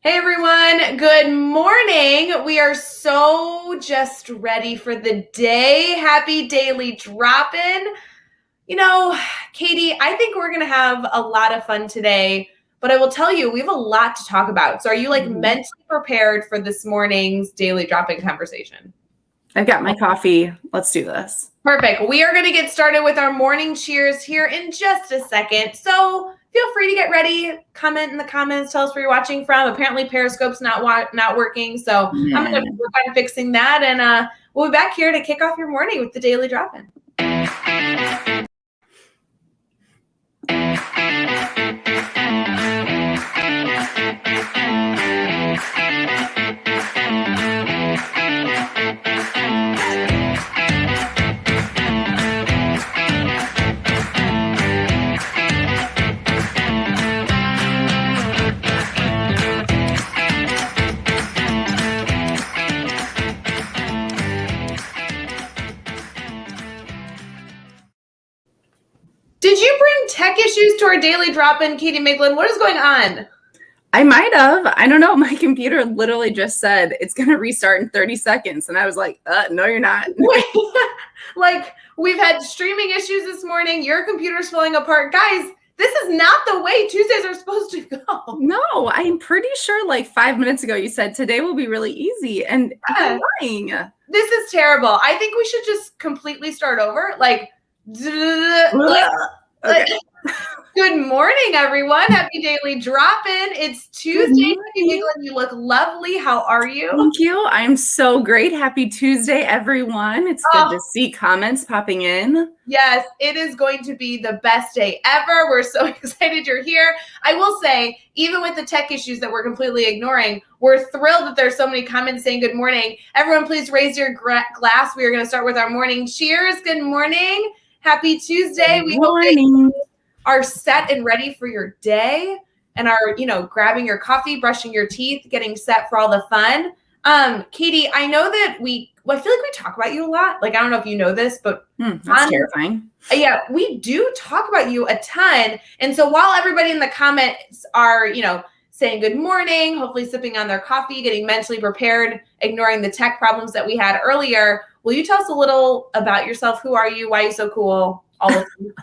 Hey everyone, good morning. We are so just morning. We are so just ready for the day. Happy daily drop-in. Katie, I think we're going to have a lot of fun today, but I will tell you, we have a lot to talk about. So are you mentally prepared for this morning's daily drop-in conversation? I've got my coffee. Let's do this. Perfect. We are going to get started with our morning cheers here in just a second. So feel free to get ready. Comment in the comments. Tell us where you're watching from. Apparently, Periscope's not working. So I'm going to work on fixing that. And we'll be back here to kick off your morning with the Daily Drop-In. Did you bring tech issues to our daily drop-in, Katie Miglin? What is going on? I might have. I don't know. My computer literally just said it's going to restart in 30 seconds. And I was like, no, you're not. We've had streaming issues this morning. Your computer's falling apart. Guys, this is not the way Tuesdays are supposed to go. No, I'm pretty sure 5 minutes ago you said today will be really easy. And I'm lying. This is terrible. I think we should just completely start over. Good morning, everyone. Happy daily drop-in. It's Tuesday. You look lovely. How are you? Thank you. I'm so great. Happy Tuesday, everyone. It's good to see comments popping in. Yes, it is going to be the best day ever. We're so excited you're here. I will say, even with the tech issues that we're completely ignoring, we're thrilled that there's so many comments saying good morning. Everyone, please raise your glass. We are going to start with our morning cheers. Good morning. Happy Tuesday. We hope that you are set and ready for your day and are, grabbing your coffee, brushing your teeth, getting set for all the fun. Katie, I know that I feel like we talk about you a lot. I don't know if you know this, but that's terrifying. Yeah, we do talk about you a ton. And so while everybody in the comments are, saying good morning, hopefully sipping on their coffee, getting mentally prepared, ignoring the tech problems that we had earlier, will you tell us a little about yourself? Who are you? Why are you so cool? All of them.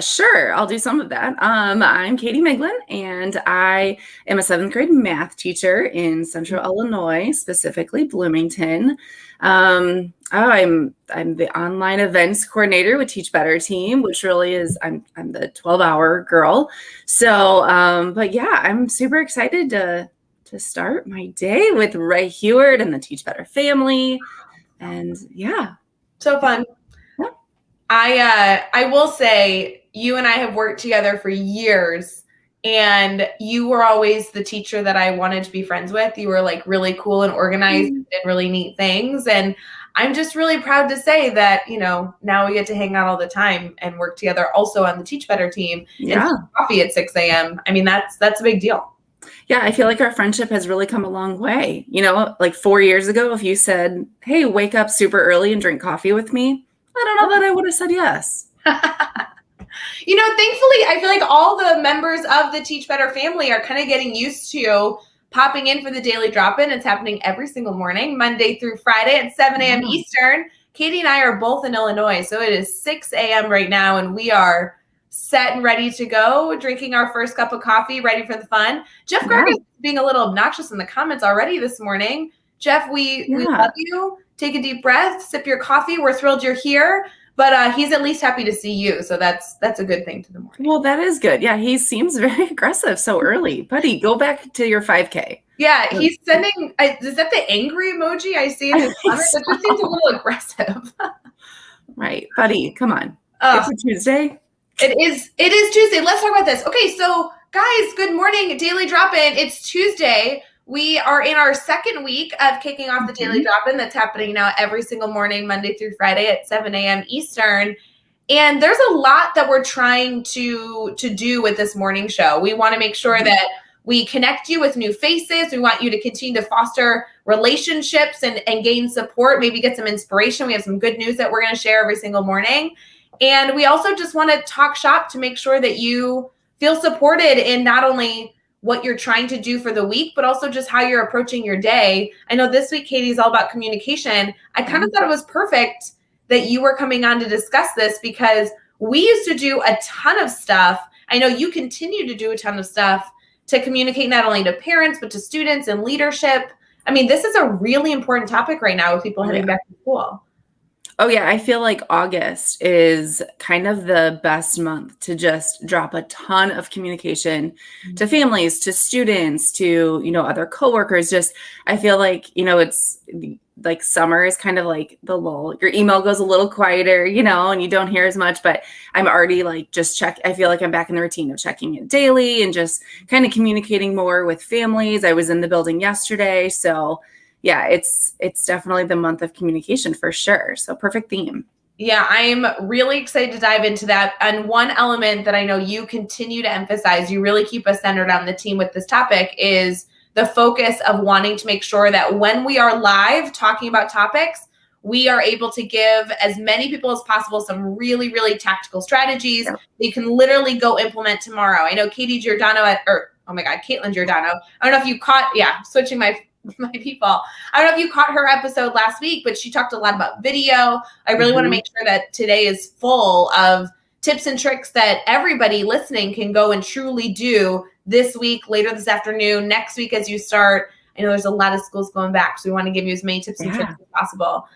Sure, I'll do some of that. I'm Katie Miglin, and I am a 7th grade math teacher in Central Illinois, specifically Bloomington. I'm the online events coordinator with Teach Better team, which really is I'm the 12-hour girl. So, but yeah, I'm super excited to start my day with Ray Heward and the Teach Better family, and yeah, so fun. I will say you and I have worked together for years, and you were always the teacher that I wanted to be friends with. You were really cool and organized and did really neat things. And I'm just really proud to say that, now we get to hang out all the time and work together also on the Teach Better team and coffee at 6 a.m. I mean, that's a big deal. Yeah, I feel like our friendship has really come a long way. 4 years ago, if you said, hey, wake up super early and drink coffee with me, I don't know that I would have said yes. Thankfully, I feel like all the members of the Teach Better family are kind of getting used to popping in for the daily drop-in. It's happening every single morning, Monday through Friday at 7 a.m. Eastern. Katie and I are both in Illinois, so it is 6 a.m. right now, and we are set and ready to go, drinking our first cup of coffee, ready for the fun. Jeff Garg is being a little obnoxious in the comments already this morning. Jeff, we love you. Take a deep breath, sip your coffee. We're thrilled you're here, but he's at least happy to see you. So that's a good thing to the morning. Well, that is good. Yeah, he seems very aggressive so early. Buddy, go back to your 5K. Yeah, he's sending, is that the angry emoji I see in his comments? It just seems a little aggressive. Right, buddy, come on. It's a Tuesday. It is Tuesday. Let's talk about this. Okay, so guys, good morning. Daily Drop-In. It's Tuesday. We are in our second week of kicking off the Daily Drop-In that's happening now every single morning, Monday through Friday at 7 a.m. Eastern. And there's a lot that we're trying to do with this morning show. We want to make sure that we connect you with new faces. We want you to continue to foster relationships and gain support, maybe get some inspiration. We have some good news that we're going to share every single morning. And we also just want to talk shop to make sure that you feel supported in not only what you're trying to do for the week, but also just how you're approaching your day. I know this week, Katie's all about communication. I kind of thought it was perfect that you were coming on to discuss this because we used to do a ton of stuff. I know you continue to do a ton of stuff to communicate not only to parents, but to students and leadership. I mean, this is a really important topic right now with people heading back to school. Oh, yeah. I feel like August is kind of the best month to just drop a ton of communication to families, to students, to, other coworkers. Just, I feel like, it's like summer is kind of like the lull. Your email goes a little quieter, and you don't hear as much, but I'm already like I feel like I'm back in the routine of checking it daily and just kind of communicating more with families. I was in the building yesterday. So yeah, it's definitely the month of communication for sure. So perfect theme. Yeah, I'm really excited to dive into that. And one element that I know you continue to emphasize, you really keep us centered on the team with this topic, is the focus of wanting to make sure that when we are live talking about topics, we are able to give as many people as possible some really, really tactical strategies that you can literally go implement tomorrow. I know Caitlin Giordano. I don't know if you caught, switching my people. I don't know if you caught her episode last week, but she talked a lot about video. I really want to make sure that today is full of tips and tricks that everybody listening can go and truly do this week, later this afternoon, next week as you start. I know there's a lot of schools going back, so we want to give you as many tips and tricks as possible.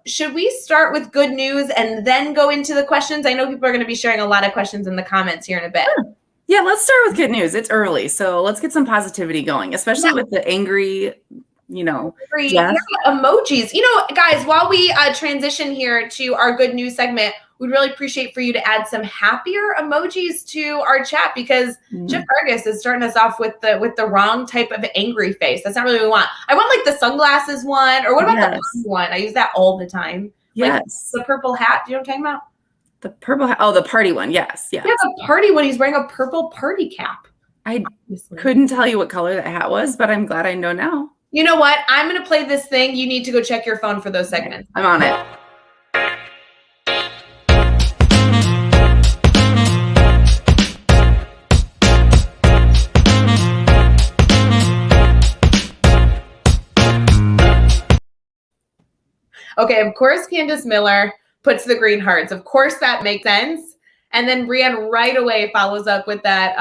Should we start with good news and then go into the questions? I know people are going to be sharing a lot of questions in the comments here in a bit. Sure. Yeah, let's start with good news. It's early, so let's get some positivity going, especially with the angry, emojis. Guys, while we transition here to our good news segment, we'd really appreciate for you to add some happier emojis to our chat because Jeff Vargas is starting us off with the wrong type of angry face. That's not really what we want. I want like the sunglasses one, or what about the one? I use that all the time. Yes. Like the purple hat. Do you know what I'm talking about? The purple hat. Oh, the party one. Yes. Yeah, the party one. He's wearing a purple party cap. I couldn't tell you what color that hat was, but I'm glad I know now. You know what? I'm going to play this thing. You need to go check your phone for those segments. I'm on it. Okay, of course, Candace Miller puts the green hearts. Of course, that makes sense. And then Brienne right away follows up with that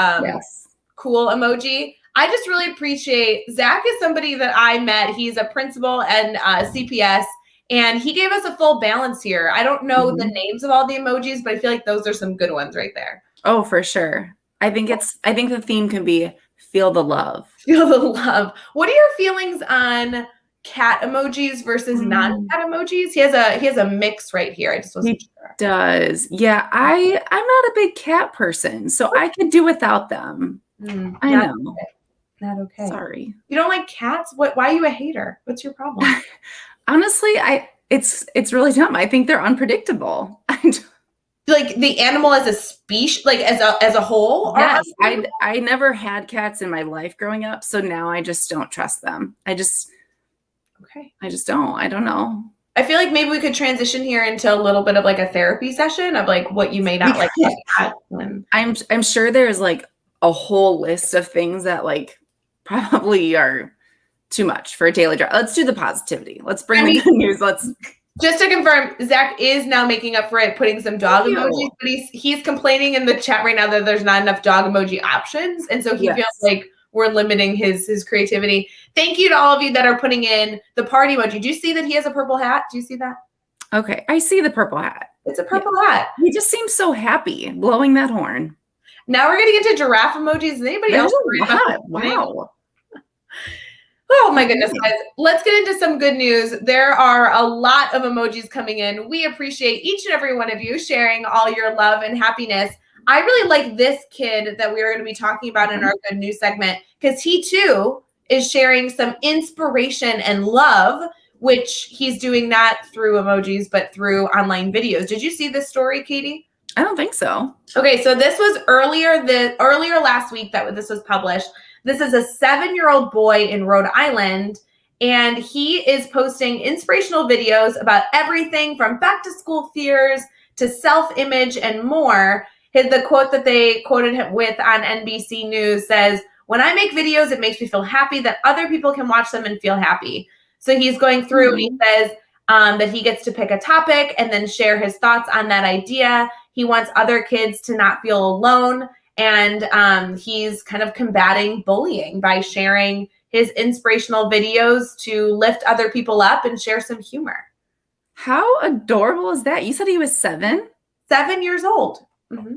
cool emoji. I just really appreciate, Zach is somebody that I met. He's a principal and CPS, and he gave us a full balance here. I don't know the names of all the emojis, but I feel like those are some good ones right there. Oh, for sure. I think the theme can be feel the love. Feel the love. What are your feelings on cat emojis versus non-cat emojis? He has a mix right here. I just wasn't sure. Does. Yeah, I'm not a big cat person, so I could do without them. I know. Okay. Not okay. Sorry. You don't like cats? Why are you a hater? What's your problem? Honestly, it's really dumb. I think they're unpredictable. Like the animal as a species, like as a whole? Yes. I never had cats in my life growing up, so now I just don't trust them. I just don't. I don't know. I feel like maybe we could transition here into a little bit of like a therapy session of like what you may not like. I'm sure there's like a whole list of things that like probably are too much for a daily drive. Let's do the positivity. Let's bring the good news. Just to confirm, Zach is now making up for it, putting some dog emojis, but he's complaining in the chat right now that there's not enough dog emoji options. And so he feels like we're limiting his creativity. Thank you to all of you that are putting in the party emoji. Do you see that he has a purple hat? Do you see that? Okay. I see the purple hat. It's a purple hat. He just seems so happy blowing that horn. Now we're getting into giraffe emojis. Is anybody else? Wow. Oh my goodness, guys. Let's get into some good news. There are a lot of emojis coming in. We appreciate each and every one of you sharing all your love and happiness. I really like this kid that we're going to be talking about in our good news segment because he too is sharing some inspiration and love, which he's doing not through emojis, but through online videos. Did you see this story, Katie? I don't think so. Okay, so this was earlier last week that this was published. This is a 7-year-old boy in Rhode Island, and he is posting inspirational videos about everything from back to school fears to self-image and more. The quote that they quoted him with on NBC News says, when I make videos, it makes me feel happy that other people can watch them and feel happy. So he's going through and he says that he gets to pick a topic and then share his thoughts on that idea. He wants other kids to not feel alone. And he's kind of combating bullying by sharing his inspirational videos to lift other people up and share some humor. How adorable is that? You said he was 7? 7 years old. Mm-hmm.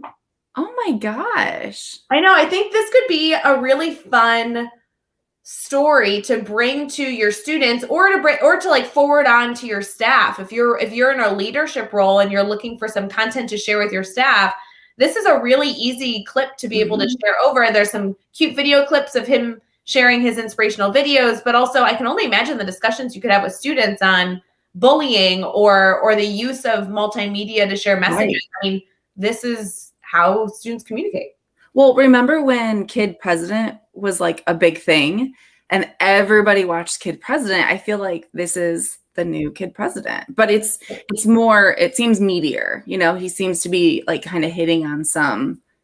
Oh my gosh. I know. I think this could be a really fun story to bring to your students or to like forward on to your staff. If you're in a leadership role and you're looking for some content to share with your staff, this is a really easy clip to be able to share over. There's some cute video clips of him sharing his inspirational videos, but also I can only imagine the discussions you could have with students on bullying or the use of multimedia to share messages. Right. I mean, this is how students communicate. Well, remember when Kid President was like a big thing and everybody watched Kid President? I feel like this is the new Kid President, but it's more, it seems meatier, you know, he seems to be like kind of hitting on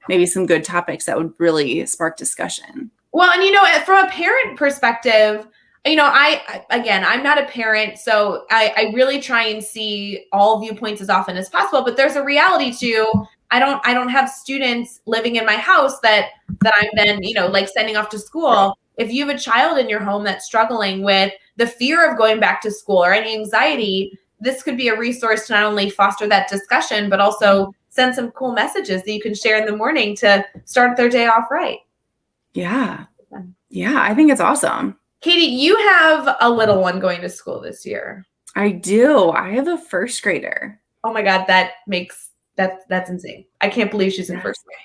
maybe some good topics that would really spark discussion. Well, and you know, from a parent perspective, you know, I'm not a parent, so I really try and see all viewpoints as often as possible, but there's a reality to, I don't have students living in my house that I'm then, you know, like sending off to school. If you have a child in your home that's struggling with the fear of going back to school or any anxiety, this could be a resource to not only foster that discussion, but also send some cool messages that you can share in the morning to start their day off right. Yeah. Yeah, I think it's awesome. Katie, you have a little one going to school this year. I do. I have a first grader. Oh my God, that's insane. I can't believe she's in first grade.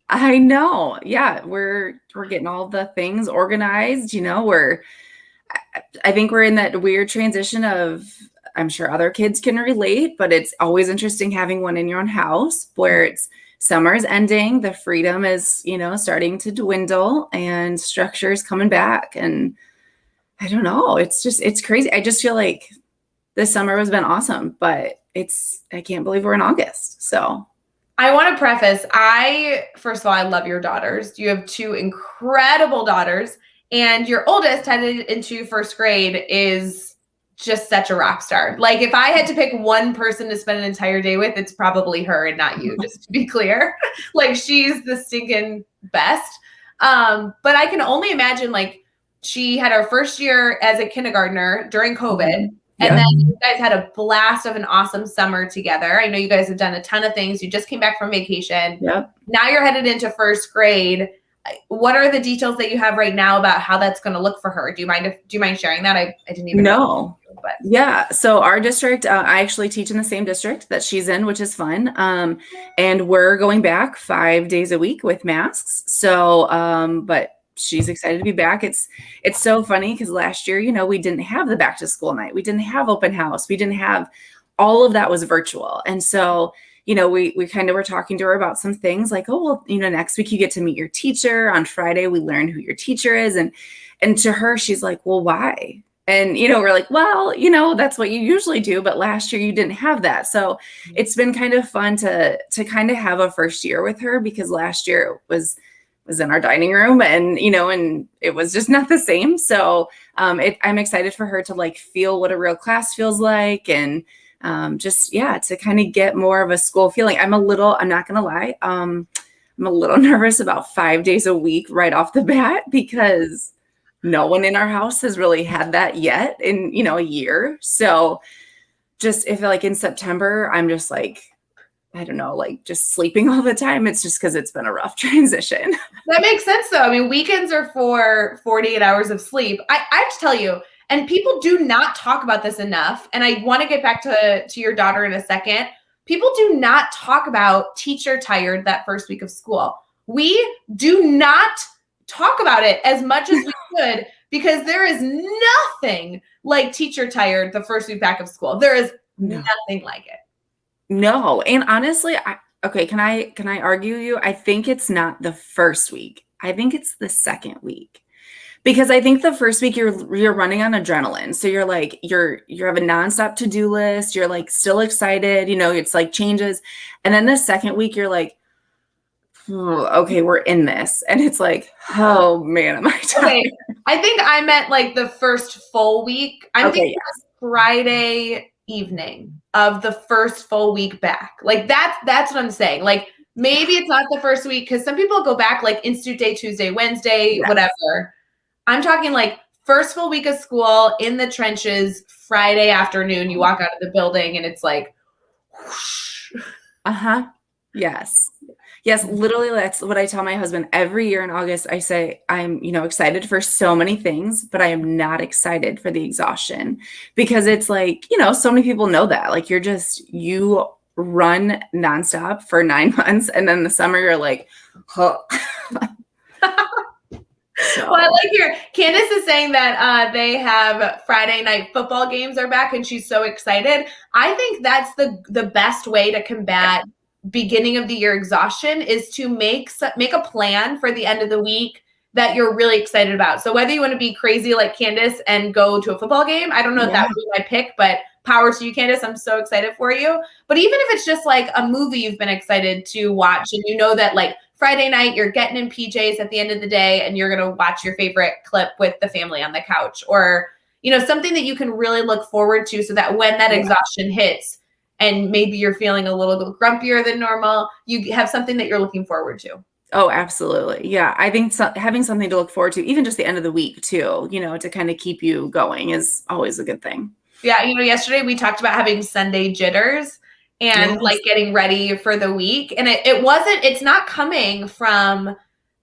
I know. Yeah, we're getting all the things organized, you know, I think we're in that weird transition of, I'm sure other kids can relate, but it's always interesting having one in your own house where it's summer's ending, the freedom is, you know, starting to dwindle and structure is coming back. And I don't know, it's crazy. I just feel like this summer has been awesome, but I can't believe we're in August. So I want to preface, first of all, I love your daughters. You have 2 incredible daughters, and your oldest headed into first grade is just such a rock star. Like if I had to pick one person to spend an entire day with, it's probably her and not you, just to be clear. Like she's the stinking best. But I can only imagine, like, she had her first year as a kindergartner during COVID. And then you guys had a blast of an awesome summer together. I know you guys have done a ton of things. You just came back from vacation. Yep. Now you're headed into first grade. What are the details that you have right now about how that's going to look for her? Do you mind sharing that? I didn't even know. But yeah. So our district, I actually teach in the same district that she's in, which is fun. And we're going back 5 days a week with masks. So, but she's excited to be back. It's so funny because last year, you know, we didn't have the back to school night. We didn't have open house. We didn't have, all of that was virtual. And so, you know, we kind of were talking to her about some things like, oh, well, you know, next week you get to meet your teacher. On Friday, we learn who your teacher is. And to her, she's like, well, why? And, you know, we're like, well, you know, that's what you usually do. But last year you didn't have that. So it's been kind of fun to kind of have a first year with her because last year it was in our dining room and, you know, and it was just not the same. So I'm excited for her to like feel what a real class feels like. And to kind of get more of a school feeling. I'm not going to lie. I'm a little nervous about 5 days a week right off the bat because no one in our house has really had that yet in, you know, a year. So just if like in September, I'm just like, I don't know, like just sleeping all the time. It's just because it's been a rough transition. That makes sense though. I mean, weekends are for 48 hours of sleep. I have to tell you, and people do not talk about this enough. And I want to get back to your daughter in a second. People do not talk about teacher tired that first week of school. We do not talk about it as much as we could because there is nothing like teacher tired the first week back of school. There is nothing like it. No. And honestly, can I argue you? I think it's not the first week. I think it's the second week. Because I think the first week you're running on adrenaline. So you're like, you have a nonstop to-do list. You're like still excited, you know, it's like changes. And then the second week you're like, okay, we're in this. And it's like, oh man, am I tired? Okay, I think I meant like the first full week. I'm Okay, thinking Friday evening of the first full week back. Like that's what I'm saying. Like maybe it's not the first week because some people go back like Institute Day, Tuesday, Wednesday, Yes. whatever. I'm talking like first full week of school in the trenches, Friday afternoon. You walk out of the building and it's like, whoosh. Uh-huh. Yes. Yes, literally that's what I tell my husband every year in August. I say I'm, excited for so many things, but I am not excited for the exhaustion because it's like, so many people know that. Like you run nonstop for 9 months and then the summer you're like, huh. Well, I like here. Candace is saying that they have Friday night football games are back, and she's so excited. I think that's the best way to combat beginning of the year exhaustion is to make a plan for the end of the week that you're really excited about. So whether you want to be crazy like Candace and go to a football game, I don't know if that would be my pick, but power to you, Candace. I'm so excited for you. But even if it's just like a movie you've been excited to watch, and you know that like Friday night, you're getting in PJs at the end of the day and you're going to watch your favorite clip with the family on the couch, or, something that you can really look forward to so that when that exhaustion hits and maybe you're feeling a little grumpier than normal, you have something that you're looking forward to. Oh, absolutely. Yeah. I think having something to look forward to, even just the end of the week too, to kind of keep you going is always a good thing. Yeah. Yesterday we talked about having Sunday jitters and like getting ready for the week. And it's not coming from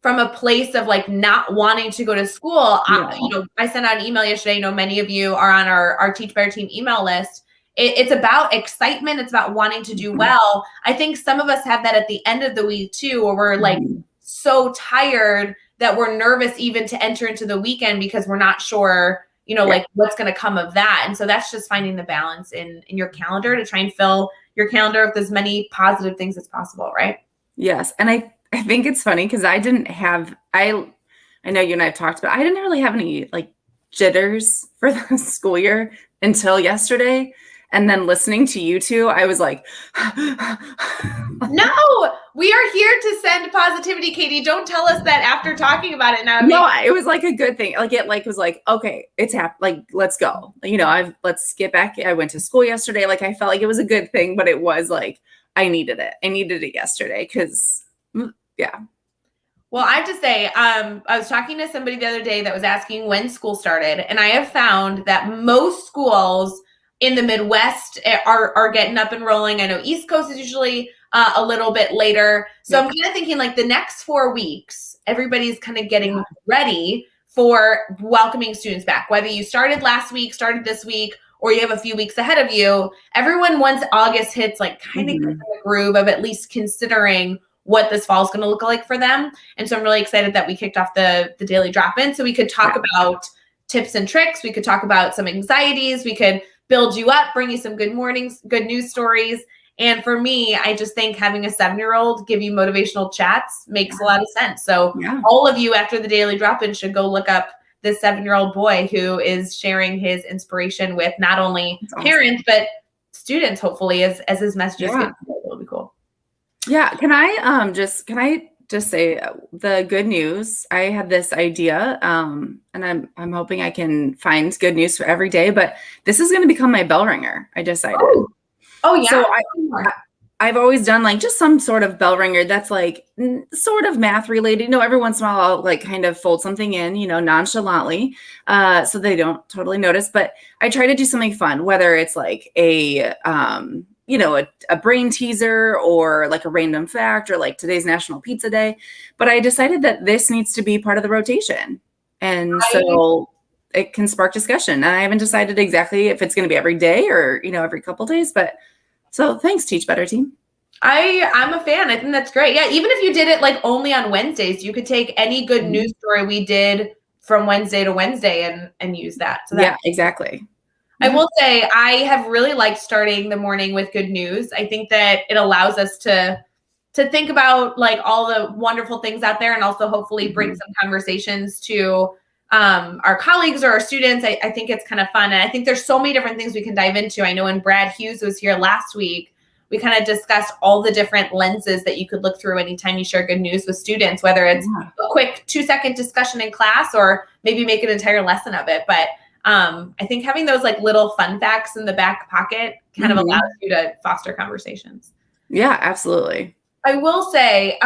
a place of like not wanting to go to school. No. I sent out an email yesterday. Many of you are on our Teach Better Team email list. It's about excitement. It's about wanting to do well. I think some of us have that at the end of the week too, where we're like so tired that we're nervous even to enter into the weekend because we're not sure, like what's going to come of that. And so that's just finding the balance in your calendar to try and fill your calendar with as many positive things as possible. Right. Yes. And I think it's funny because I know you and I have talked, but I didn't really have any like jitters for the school year until yesterday. And then listening to you two, I was like, no, we are here to send positivity, Katie. Don't tell us that after talking about it now. No, it was like a good thing. Like it was like, okay, it's like, let's go. Let's get back. I went to school yesterday. Like I felt like it was a good thing, but it was like, I needed it. I needed it yesterday because yeah. Well, I have to say, I was talking to somebody the other day that was asking when school started. And I have found that most schools in the Midwest are getting up and rolling. I know East Coast is usually a little bit later. So I'm kind of thinking like the next 4 weeks, everybody's kind of getting ready for welcoming students back. Whether you started last week, started this week, or you have a few weeks ahead of you, everyone once August hits like kind of gets in the groove of at least considering what this fall is going to look like for them. And so I'm really excited that we kicked off the daily drop-in so we could talk about tips and tricks. We could talk about some anxieties. We could build you up, bring you some good mornings, good news stories. And for me, I just think having a 7-year-old give you motivational chats makes a lot of sense. So all of you after the daily drop-in should go look up this 7-year-old boy who is sharing his inspiration with not only parents, but students, hopefully, as his messages get it'll be cool. Yeah. Can I just say the good news? I had this idea, and I'm hoping I can find good news for every day, but this is going to become my bell ringer. I decided. Oh yeah. So I've always done like just some sort of bell ringer that's like sort of math related. Every once in a while I'll like kind of fold something in, nonchalantly, so they don't totally notice. But I try to do something fun, whether it's like a brain teaser or like a random fact or like today's National Pizza Day. But I decided that this needs to be part of the rotation. And so it can spark discussion. And I haven't decided exactly if it's going to be every day or, every couple days. But so thanks, Teach Better Team. I'm a fan. I think that's great. Yeah. Even if you did it like only on Wednesdays, you could take any good news story we did from Wednesday to Wednesday and use that. So yeah, exactly. I will say I have really liked starting the morning with good news. I think that it allows us to think about like all the wonderful things out there and also hopefully bring some conversations to our colleagues or our students. I think it's kind of fun. And I think there's so many different things we can dive into. I know when Brad Hughes was here last week, we kind of discussed all the different lenses that you could look through anytime you share good news with students, whether it's a quick 2-second discussion in class or maybe make an entire lesson of it. But I think having those like little fun facts in the back pocket kind of allows you to foster conversations. Yeah, absolutely. I will say,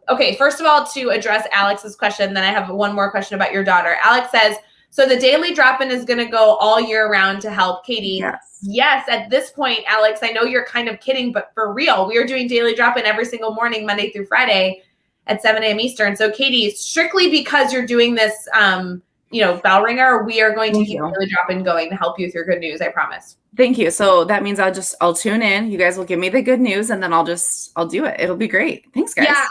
okay, first of all, to address Alex's question, then I have one more question about your daughter. Alex says, so the daily drop-in is going to go all year round to help Katie. Yes, at this point, Alex, I know you're kind of kidding, but for real, we are doing daily drop-in every single morning, Monday through Friday at 7 a.m. Eastern. So Katie, strictly because you're doing this, bell ringer, we are going to keep daily drop-in going to help you with your good news, I promise. Thank you. So that means I'll tune in. You guys will give me the good news and then I'll do it. It'll be great. Thanks, guys. Yeah,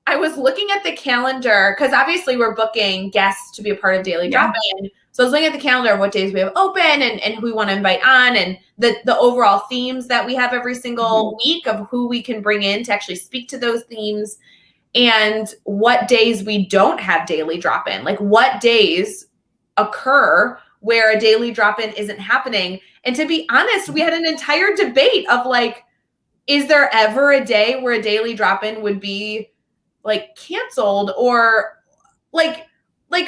I was looking at the calendar because obviously we're booking guests to be a part of Daily Drop-In. So I was looking at the calendar of what days we have open and who we want to invite on and the overall themes that we have every single week of who we can bring in to actually speak to those themes and what days we don't have Daily Drop-In. Like what days occur where a daily drop-in isn't happening. And to be honest, we had an entire debate of like, is there ever a day where a daily drop-in would be like canceled or like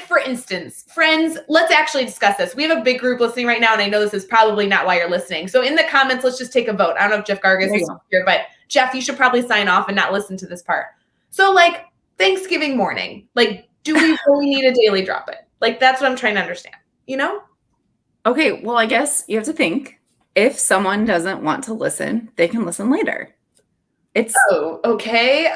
for instance, friends, let's actually discuss this. We have a big group listening right now, and I know this is probably not why you're listening. So in the comments, let's just take a vote. I don't know if Jeff Gargas is here, but Jeff, you should probably sign off and not listen to this part. So like Thanksgiving morning, like do we really need a daily drop-in? Like that's what I'm trying to understand, you know? Okay, well, I guess you have to think if someone doesn't want to listen, they can listen later. Okay.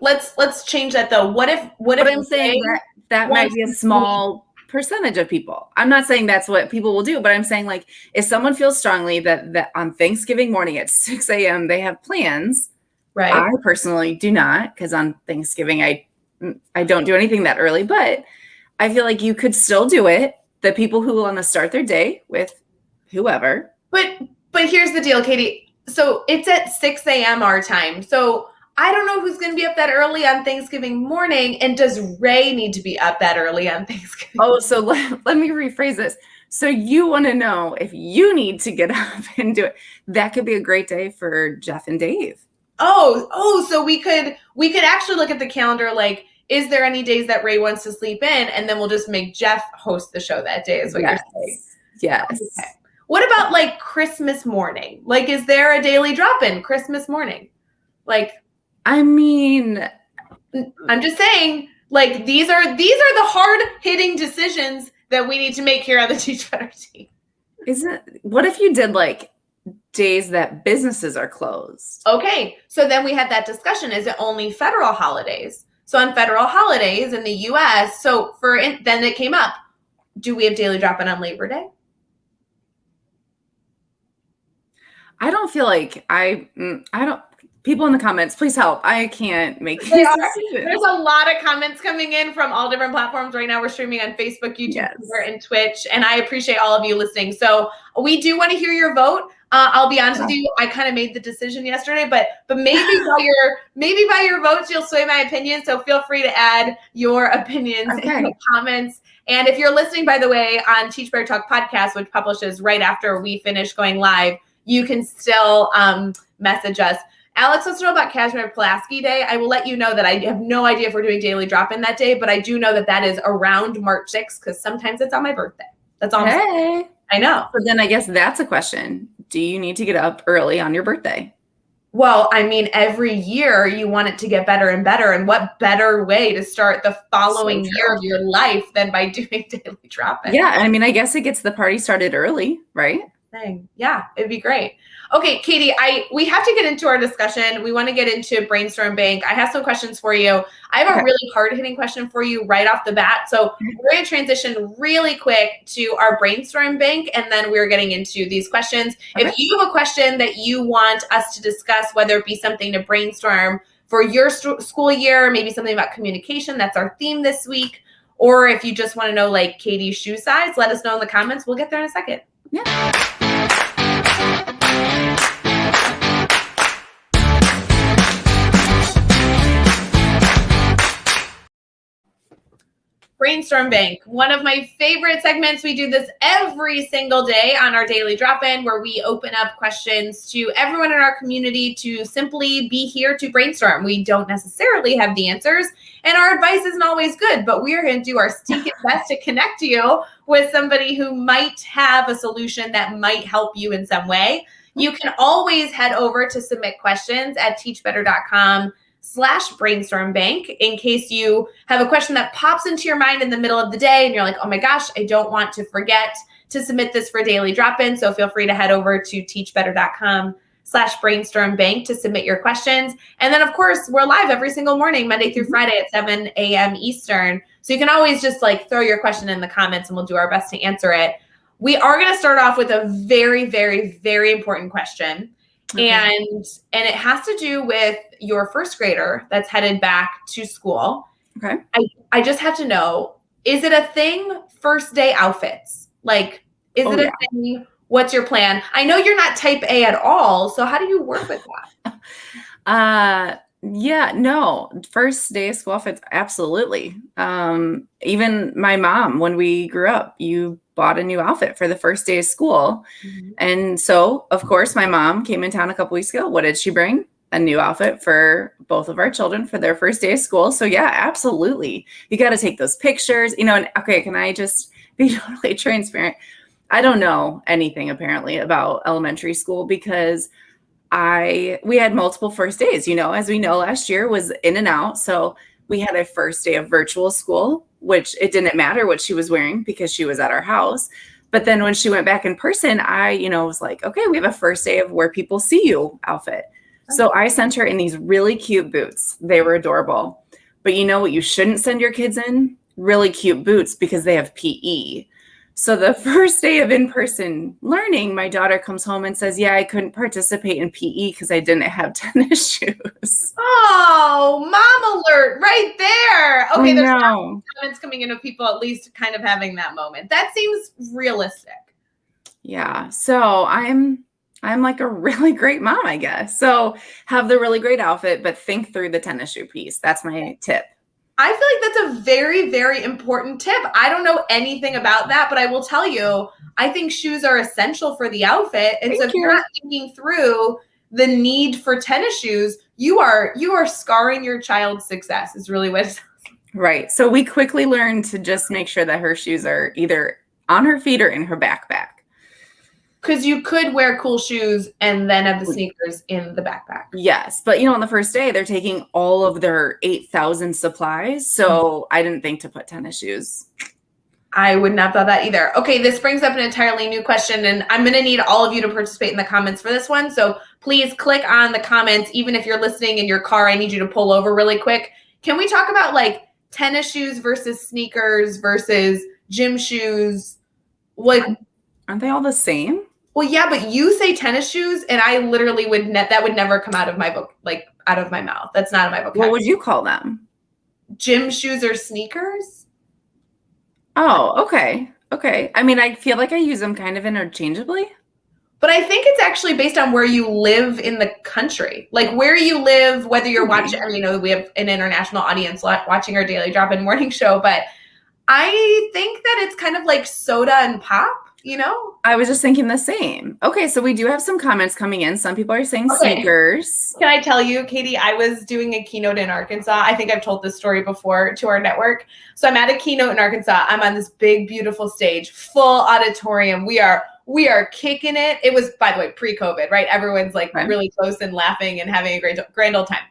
Let's change that though. What if I'm saying that might be a small percentage of people. I'm not saying that's what people will do, but I'm saying like if someone feels strongly that on Thanksgiving morning at 6 a.m. they have plans. Right. I personally do not, because on Thanksgiving I don't do anything that early, but I feel like you could still do it. The people who want to start their day with whoever. But here's the deal, Katie. So it's at 6 a.m. our time. So I don't know who's going to be up that early on Thanksgiving morning. And does Ray need to be up that early on Thanksgiving? Oh, so let me rephrase this. So you want to know if you need to get up and do it. That could be a great day for Jeff and Dave. Oh, so we could actually look at the calendar like, is there any days that Ray wants to sleep in? And then we'll just make Jeff host the show that day is what you're saying. Yes. Okay. What about like Christmas morning? Like, is there a daily drop-in Christmas morning? Like, I mean, I'm just saying, like, these are the hard-hitting decisions that we need to make here on the Teach Better team. What if you did like days that businesses are closed? Okay. So then we had that discussion. Is it only federal holidays? So on federal holidays in the U.S., then it came up, do we have daily drop-in on Labor Day? I don't feel like I don't. People in the comments, please help. I can't make these decisions. There's a lot of comments coming in from all different platforms right now. We're streaming on Facebook, YouTube, Twitter, and Twitch, and I appreciate all of you listening. So we do want to hear your vote. I'll be honest with you, I kind of made the decision yesterday, but maybe by your votes you'll sway my opinion. So feel free to add your opinions in the comments. And if you're listening, by the way, on Teach Better Talk podcast, which publishes right after we finish going live, you can still message us. Alex wants to know about Kazimierz Pulaski Day. I will let you know that I have no idea if we're doing daily drop-in that day, but I do know that is around March 6th because sometimes it's on my birthday. That's all I'm saying. I know. But then I guess that's a question. Do you need to get up early on your birthday? Well, I mean, every year you want it to get better and better. And what better way to start the following year of your life than by doing daily drop-in? Yeah. I mean, I guess it gets the party started early, right? Yeah, it'd be great. Okay, Katie, we have to get into our discussion. We want to get into Brainstorm Bank. I have some questions for you. I have a really hard-hitting question for you right off the bat. So we're going to transition really quick to our Brainstorm Bank, and then we're getting into these questions. Okay. If you have a question that you want us to discuss, whether it be something to brainstorm for your school year, maybe something about communication, that's our theme this week, or if you just want to know like Katie's shoe size, let us know in the comments. We'll get there in a second. Yeah. Brainstorm Bank, one of my favorite segments. We do this every single day on our daily drop-in, where we open up questions to everyone in our community to simply be here to brainstorm. We don't necessarily have the answers, and our advice isn't always good, but we are going to do our stinking best to connect you with somebody who might have a solution that might help you in some way. You can always head over to submit questions at teachbetter.com/brainstormbank in case you have a question that pops into your mind in the middle of the day and you're like, oh my gosh, I don't want to forget to submit this for daily drop-in. So feel free to head over to teachbetter.com/brainstormbank to submit your questions. And then of course, we're live every single morning, Monday through Friday at 7 a.m. Eastern. So you can always just like throw your question in the comments and we'll do our best to answer it. We are going to start off with a very, very, very important question. Okay. And it has to do with your first grader that's headed back to school. Okay. I just have to know, is it a thing, first day outfits? Like, is it a thing? What's your plan? I know you're not type A at all. So how do you work with that? Yeah, no, first day of school outfits, absolutely. Even my mom, when we grew up, you bought a new outfit for the first day of school. Mm-hmm. And so, of course, my mom came in town a couple weeks ago. What did she bring? A new outfit for both of our children for their first day of school. So yeah, absolutely. You got to take those pictures, and okay, can I just be totally transparent? I don't know anything apparently about elementary school because we had multiple first days, as we know, last year was in and out. So we had a first day of virtual school, which it didn't matter what she was wearing because she was at our house. But then when she went back in person, I, was like, okay, we have a first day of where people see you outfit. Okay. So I sent her in these really cute boots. They were adorable. But you know what you shouldn't send your kids in? Really cute boots because they have PE. So the first day of in-person learning, my daughter comes home and says, yeah, I couldn't participate in PE because I didn't have tennis shoes. Oh, mom alert right there. Okay, there's comments coming in of people at least kind of having that moment. That seems realistic. Yeah. So I'm like a really great mom, I guess. So have the really great outfit, but think through the tennis shoe piece. That's my tip. I feel like that's a very, very important tip. I don't know anything about that, but I will tell you, I think shoes are essential for the outfit. And so if you're not thinking through the need for tennis shoes, you are scarring your child's success is really what it sounds like. Right. So we quickly learned to just make sure that her shoes are either on her feet or in her backpack. Because you could wear cool shoes and then have the sneakers in the backpack. Yes. But, on the first day, they're taking all of their 8,000 supplies. So I didn't think to put tennis shoes. I would not have thought that either. Okay, this brings up an entirely new question, and I'm going to need all of you to participate in the comments for this one. So please click on the comments. Even if you're listening in your car, I need you to pull over really quick. Can we talk about like tennis shoes versus sneakers versus gym shoes? Like, aren't they all the same? Well, yeah, but you say tennis shoes, and I literally that would never come out of my book, like out of my mouth. That's not in my vocabulary. What would you call them? Gym shoes or sneakers? Oh, okay. Okay. I mean, I feel like I use them kind of interchangeably. But I think it's actually based on where you live in the country, like where you live, whether you're watching, we have an international audience watching our daily drop-in morning show, but I think that it's kind of like soda and pop. I was just thinking the same. Okay, so we do have some comments coming in. Some people are saying sneakers. Can I tell you, Katie, I was doing a keynote in Arkansas. I think I've told this story before to our network. So I'm at a keynote in Arkansas. I'm on this big, beautiful stage, full auditorium. We are kicking it. It was, by the way, pre-COVID, right? Everyone's like really close and laughing and having a grand old time.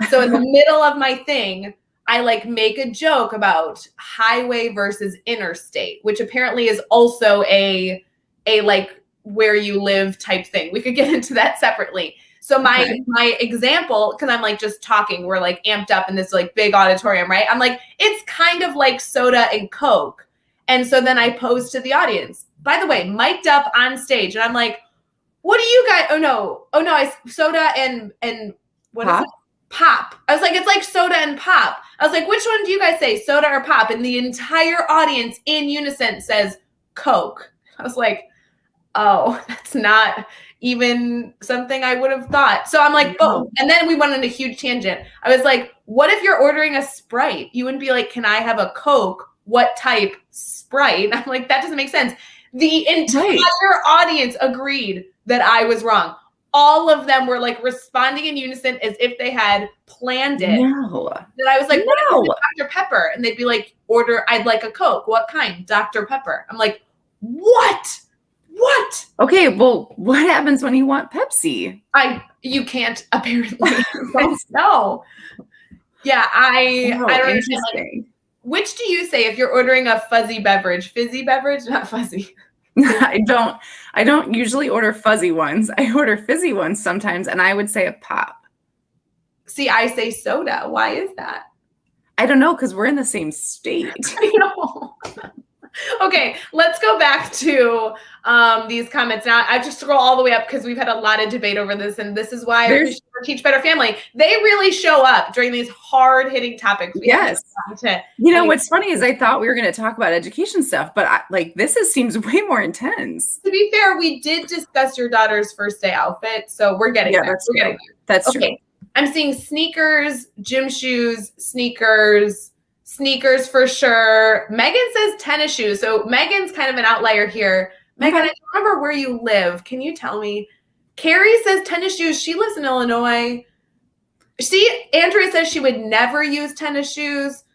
So in the middle of my thing, I like make a joke about highway versus interstate, which apparently is also a like where you live type thing. We could get into that separately. So my example, because I'm like just talking, we're like amped up in this like big auditorium, right? I'm like, it's kind of like soda and Coke. And so then I pose to the audience, by the way, mic'd up on stage. And I'm like, what do you guys, oh no, soda and what is it? Pop. I was like, it's like soda and pop. I was like, which one do you guys say, soda or pop? And the entire audience in unison says Coke. I was like, oh, that's not even something I would have thought. So I'm like, oh, and then we went on a huge tangent. I was like, what if you're ordering a Sprite? You wouldn't be like, can I have a Coke what type Sprite. I'm like, that doesn't make sense. The entire audience agreed that I was wrong. All of them were like responding in unison as if they had planned it. No. That I was like, what No. is Dr. Pepper? And they'd be like, I'd like a Coke. What kind? Dr. Pepper. I'm like, what? What? Okay, well, what happens when you want Pepsi? You can't apparently. No. Yeah, I don't understand. Like, which do you say if you're ordering a fuzzy beverage? Fizzy beverage, not fuzzy. I don't usually order fuzzy ones. I order fizzy ones sometimes, and I would say a pop. See, I say soda. Why is that? I don't know, because we're in the same state. I know. Okay, let's go back to these comments. Now, I just scroll all the way up because we've had a lot of debate over this, and this is why we Teach Better Family. They really show up during these hard-hitting topics. Yes. What's funny is I thought we were going to talk about education stuff, but this seems way more intense. To be fair, we did discuss your daughter's first day outfit, so we're getting there. That's true. I'm seeing sneakers, gym shoes, sneakers for sure. Megan says tennis shoes. So Megan's kind of an outlier here. Megan, I don't remember where you live. Can you tell me? Carrie says tennis shoes. She lives in Illinois. Andrea says she would never use tennis shoes.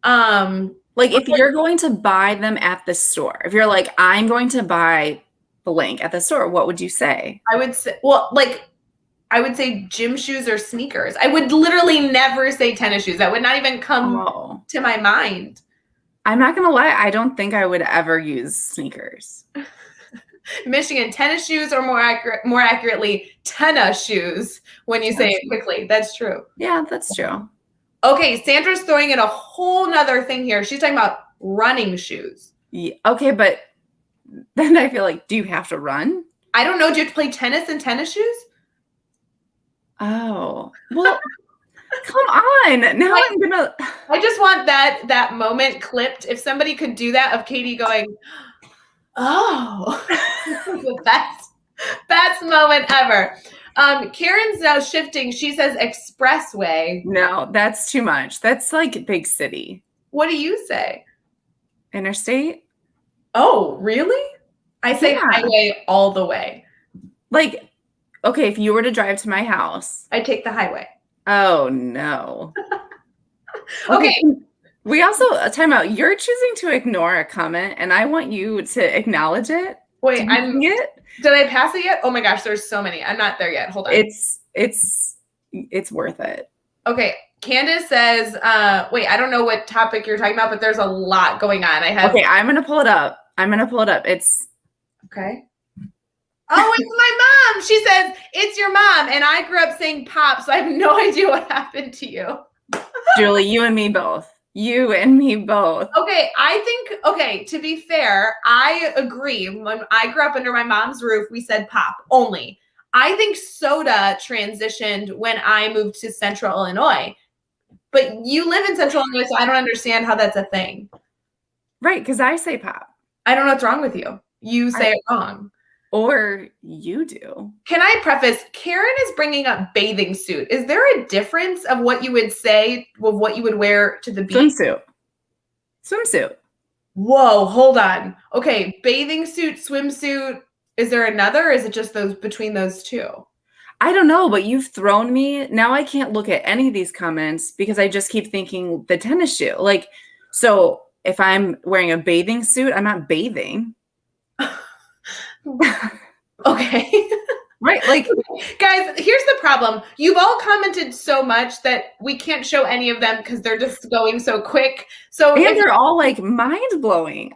If you're going to buy them at the store, if you're like, I'm going to buy blank at the store, what would you say? I would say, I would say gym shoes or sneakers. I would literally never say tennis shoes. That would not even come to my mind. I'm not going to lie. I don't think I would ever use sneakers. Michigan, tennis shoes, or more accurately, tennis shoes when you say it quickly. That's true. Yeah, that's true. Okay, Sandra's throwing in a whole nother thing here. She's talking about running shoes. Yeah, okay, but then I feel like, do you have to run? I don't know. Do you have to play tennis in tennis shoes? Oh, well, come on. Now I just want that moment clipped. If somebody could do that of Katie going, oh, the best moment ever. Karen's now shifting. She says expressway. No, that's too much. That's like big city. What do you say? Interstate? Oh, really? I say highway all the way. Okay, if you were to drive to my house. I'd take the highway. Oh, no. Okay. We also, time out, you're choosing to ignore a comment, and I want you to acknowledge it. Wait, did I pass it yet? Oh my gosh, there's so many. I'm not there yet. Hold on. It's worth it. Okay. Candace says, wait, I don't know what topic you're talking about, but there's a lot going on. Okay, I'm going to pull it up. It's. Okay. Oh, it's my mom. She says, it's your mom. And I grew up saying pop, so I have no idea what happened to you. Julie, you and me both. You and me both. Okay, to be fair, I agree. When I grew up under my mom's roof, we said pop only. I think soda transitioned when I moved to Central Illinois. But you live in Central Illinois, so I don't understand how that's a thing. Right, because I say pop. I don't know what's wrong with you. You say it wrong. Or you do. Can I preface, Karen is bringing up bathing suit. Is there a difference of what you would say with what you would wear to the beach? Swimsuit. Whoa, hold on. Okay, bathing suit, swimsuit. Is there another, or is it just between those two? I don't know, but you've thrown me. Now I can't look at any of these comments because I just keep thinking the tennis shoe. So if I'm wearing a bathing suit, I'm not bathing. Okay. Right. Guys, here's the problem. You've all commented so much that we can't show any of them because they're just going so quick. So they're all mind blowing.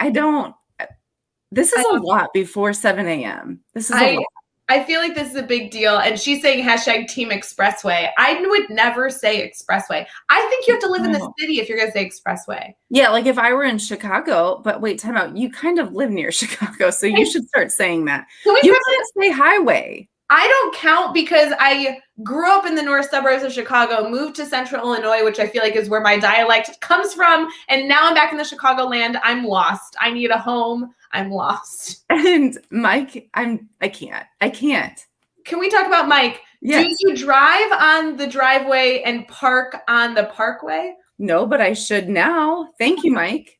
This is a lot before 7 a.m. This is a lot. I feel like this is a big deal. And she's saying hashtag Team Expressway. I would never say Expressway. I think you have to live in the city if you're going to say Expressway. Yeah, if I were in Chicago, but wait, time out. You kind of live near Chicago, so you should start saying that. You can't say highway. I don't count because I grew up in the north suburbs of Chicago, moved to Central Illinois, which I feel like is where my dialect comes from. And now I'm back in the Chicagoland. I'm lost. I need a home. I'm lost. And Mike, I can't. Can we talk about Mike? Yes. Do you drive on the driveway and park on the parkway? No, but I should now. Thank you, Mike.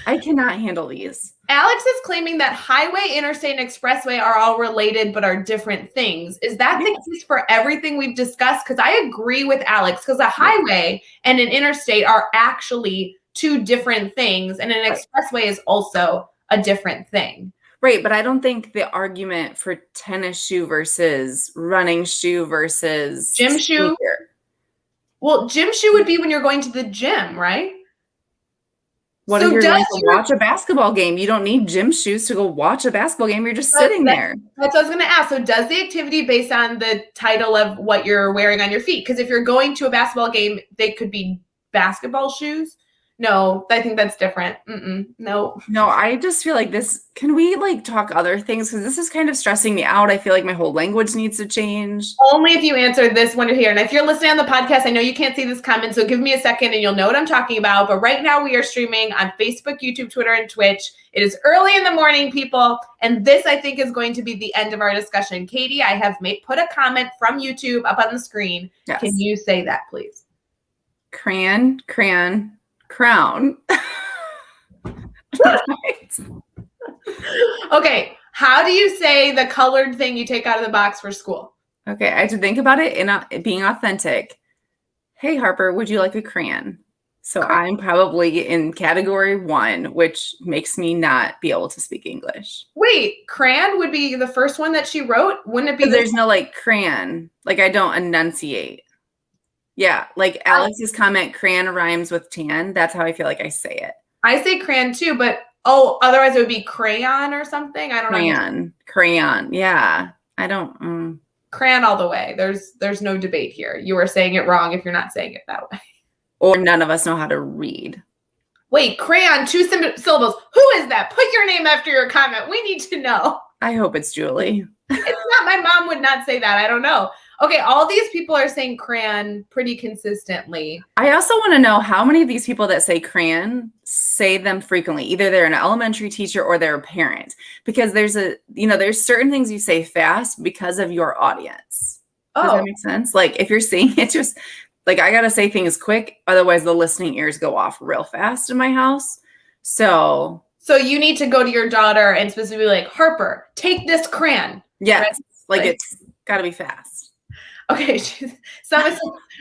I cannot handle these. Alex is claiming that highway, interstate, and expressway are all related but are different things. Is that the case for everything we've discussed? Because I agree with Alex, because a highway and an interstate are actually two different things, and an expressway is also a different thing. Right, but I don't think the argument for tennis shoe versus running shoe versus gym shoe. Well, gym shoe would be when you're going to the gym, right? What if you're going to watch a basketball game? You don't need gym shoes to go watch a basketball game. You're just sitting there. That's what I was going to ask. So does the activity based on the title of what you're wearing on your feet? Because if you're going to a basketball game, they could be basketball shoes. No, I think that's different. No, I just feel like this. Can we like talk other things? Because this is kind of stressing me out. I feel like my whole language needs to change. Only if you answer this one here. And if you're listening on the podcast, I know you can't see this comment, so give me a second and you'll know what I'm talking about. But right now we are streaming on Facebook, YouTube, Twitter, and Twitch. It is early in the morning, people. And this, I think, is going to be the end of our discussion. Katie, I have put a comment from YouTube up on the screen. Yes. Can you say that, please? Crayon. Crown. Okay, how do you say the colored thing you take out of the box for school? Okay, I had to think about it in being authentic. Hey, Harper, would you like a crayon? So I'm probably in category 1, which makes me not be able to speak English. Wait, crayon would be the first one that she wrote? Wouldn't it be? There's no like crayon. Like I don't enunciate. Yeah, like Alex's comment, crayon rhymes with tan. That's how I feel like I say it. I say crayon too, but otherwise it would be crayon or something. I don't know. Crayon. Yeah, I don't. Crayon all the way. There's no debate here. You are saying it wrong if you're not saying it that way. Or none of us know how to read. Wait, crayon, 2 syllables. Who is that? Put your name after your comment. We need to know. I hope it's Julie. It's not. My mom would not say that. I don't know. Okay, all these people are saying crayon pretty consistently. I also want to know how many of these people that say crayon say them frequently. Either they're an elementary teacher or they're a parent. Because there's certain things you say fast because of your audience. Does that make sense? Like if you're saying it just, like I got to say things quick. Otherwise the listening ears go off real fast in my house. So you need to go to your daughter and specifically like, Harper, take this crayon. Yes, right? Like it's got to be fast. Okay,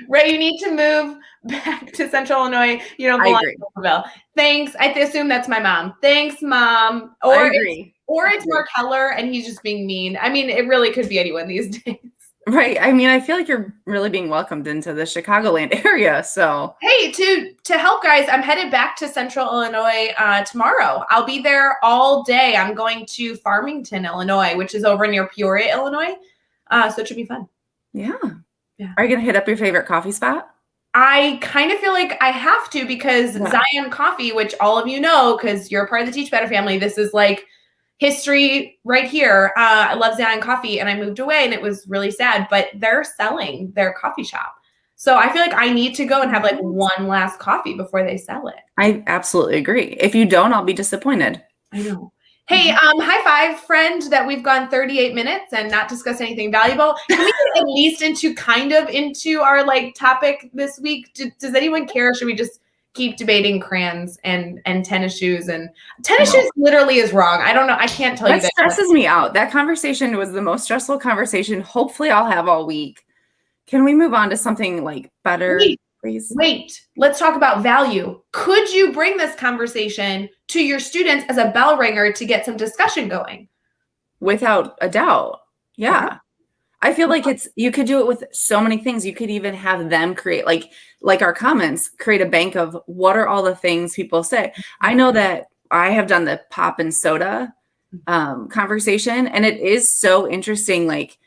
Ray, you need to move back to Central Illinois. You don't belong in Silverville. Thanks. I assume that's my mom. Thanks, Mom. I agree. It's Mark Heller, and he's just being mean. I mean, it really could be anyone these days. Right. I mean, I feel like you're really being welcomed into the Chicagoland area. So hey, to help guys, I'm headed back to Central Illinois tomorrow. I'll be there all day. I'm going to Farmington, Illinois, which is over near Peoria, Illinois. So it should be fun. Yeah. Are you going to hit up your favorite coffee spot? I kind of feel like I have to because Zion Coffee, which all of you know, because you're part of the Teach Better family, this is like history right here. I love Zion Coffee and I moved away and it was really sad, but they're selling their coffee shop. So I feel like I need to go and have like one last coffee before they sell it. I absolutely agree. If you don't, I'll be disappointed. I know. Hey, high five, friend, that we've gone 38 minutes and not discussed anything valuable. Can we get at least into our like topic this week? Does anyone care? Or should we just keep debating crayons and tennis shoes? And tennis shoes literally is wrong. I don't know. I can't tell you that. That stresses me out. That conversation was the most stressful conversation hopefully I'll have all week. Can we move on to something like better? Wait, let's talk about value. Could you bring this conversation to your students as a bell ringer to get some discussion going? Without a doubt. Yeah. I feel like you could do it with so many things. You could even have them create like our comments, create a bank of what are all the things people say. I know that I have done the pop and soda conversation, and it is so interesting, like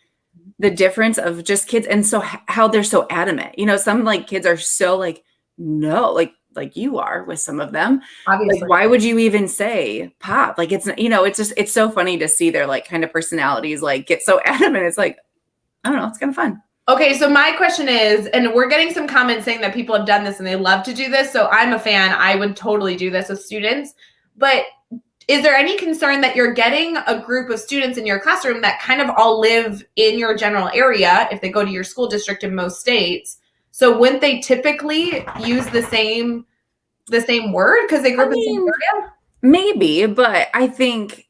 the difference of just kids and so how they're so adamant. Some like kids are so like, no, like you are with some of them. Obviously. Like, why would you even say pop? Like it's it's so funny to see their like kind of personalities like get so adamant. It's like, I don't know, it's kind of fun. Okay, so my question is, and we're getting some comments saying that people have done this and they love to do this. So I'm a fan. I would totally do this with students. But is there any concern that you're getting a group of students in your classroom that kind of all live in your general area if they go to your school district in most states? So wouldn't they typically use the same the same word because they grew up in the same area? Maybe, but I think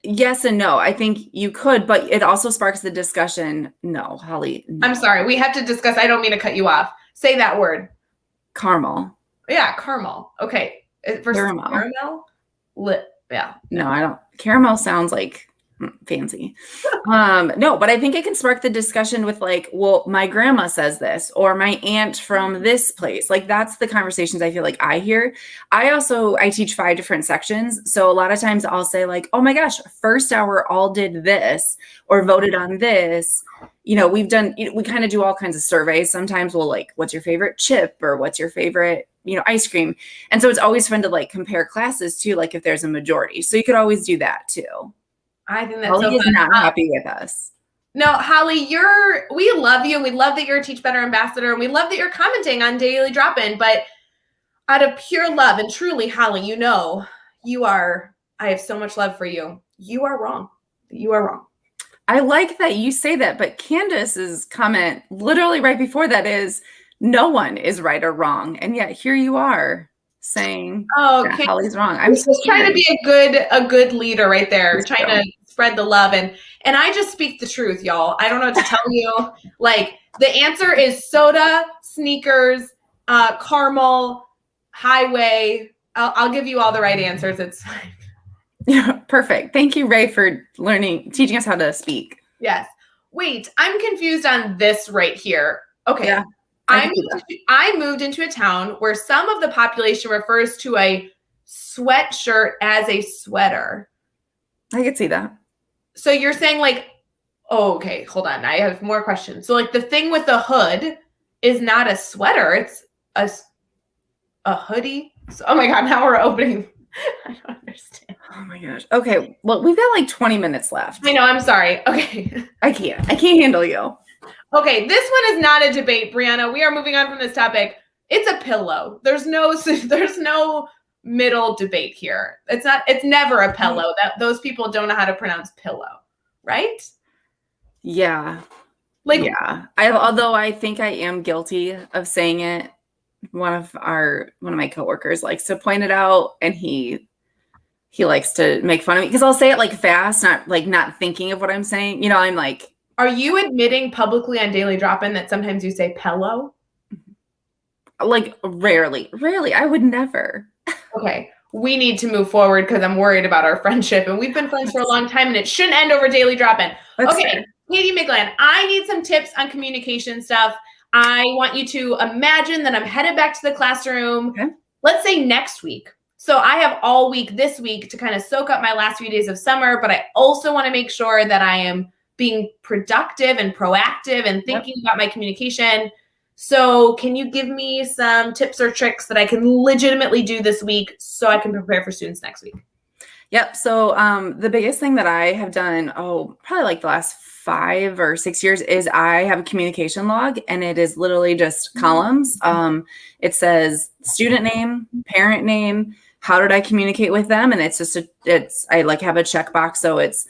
yes and no. I think you could, but it also sparks the discussion. No, Holly. No. I'm sorry. We have to discuss. I don't mean to cut you off. Say that word. Caramel. Yeah, caramel. Okay. Versus Caramel. caramel? Yeah. No, I don't. Caramel sounds like fancy. No, but I think it can spark the discussion with like, well, my grandma says this, or my aunt from this place. Like that's the conversations I feel like I hear. I teach 5 different sections. So a lot of times I'll say like, oh my gosh, first hour all did this or voted on this. We kind of do all kinds of surveys. Sometimes we'll like, what's your favorite chip or what's your favorite, ice cream. And so it's always fun to like compare classes too, like if there's a majority. So you could always do that too. I think that's Holly so is fun. not happy with us. No, Holly, we love you and we love that you're a Teach Better ambassador and we love that you're commenting on Daily Drop-In, but out of pure love and truly, Holly, I have so much love for you. You are wrong. You are wrong. I like that you say that, but Candace's comment literally right before that is no one is right or wrong. And yet here you are saying that Holly's wrong. I'm just trying to be a good leader right there, trying to spread the love. And I just speak the truth, y'all. I don't know what to tell you. Like the answer is soda, sneakers, caramel, highway. I'll give you all the right answers. It's fine. Yeah, perfect. Thank you, Ray, for teaching us how to speak. Yes. Wait, I'm confused on this right here. Okay. Yeah, I moved into a town where some of the population refers to a sweatshirt as a sweater. I could see that. So you're saying like, oh, okay, hold on. I have more questions. So like the thing with the hood is not a sweater. It's a hoodie. So, oh my God, now we're opening. I don't understand. Oh my gosh. Okay. Well, we've got like 20 minutes left. I know. I'm sorry. Okay. I can't handle you. Okay. This one is not a debate, Brianna. We are moving on from this topic. It's a pillow. There's no middle debate here. It's never a pillow. Those people don't know how to pronounce pillow, right? Yeah. Although I think I am guilty of saying it. One of my coworkers likes to point it out, and he likes to make fun of me because I'll say it like fast, not thinking of what I'm saying. I'm like, are you admitting publicly on Daily Drop-In that sometimes you say pillow? Like rarely. I would never. Okay. We need to move forward because I'm worried about our friendship, and we've been friends for a long time, and it shouldn't end over Daily Drop-In. Okay. Katie Miglan, I need some tips on communication stuff. I want you to imagine that I'm headed back to the classroom, let's say next week. So I have all week this week to kind of soak up my last few days of summer, but I also want to make sure that I am being productive and proactive and thinking about my communication. So can you give me some tips or tricks that I can legitimately do this week so I can prepare for students next week? Yep. So the biggest thing that I have done, probably like the last 5 or 6 years is I have a communication log, and it is literally just columns. It says student name, parent name, how did I communicate with them? And it's just I like have a checkbox. So it's,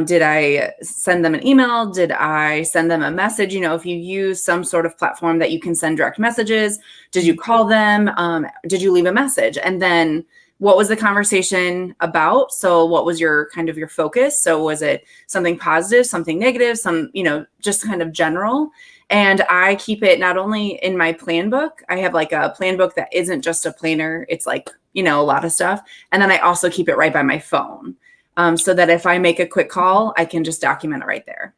did I send them an email? Did I send them a message? If you use some sort of platform that you can send direct messages, did you call them? Did you leave a message? And then what was the conversation about? So what was your focus? So was it something positive, something negative, just kind of general? And I keep it not only in my plan book. I have like a plan book that isn't just a planner. It's like, a lot of stuff. And then I also keep it right by my phone. So that if I make a quick call, I can just document it right there.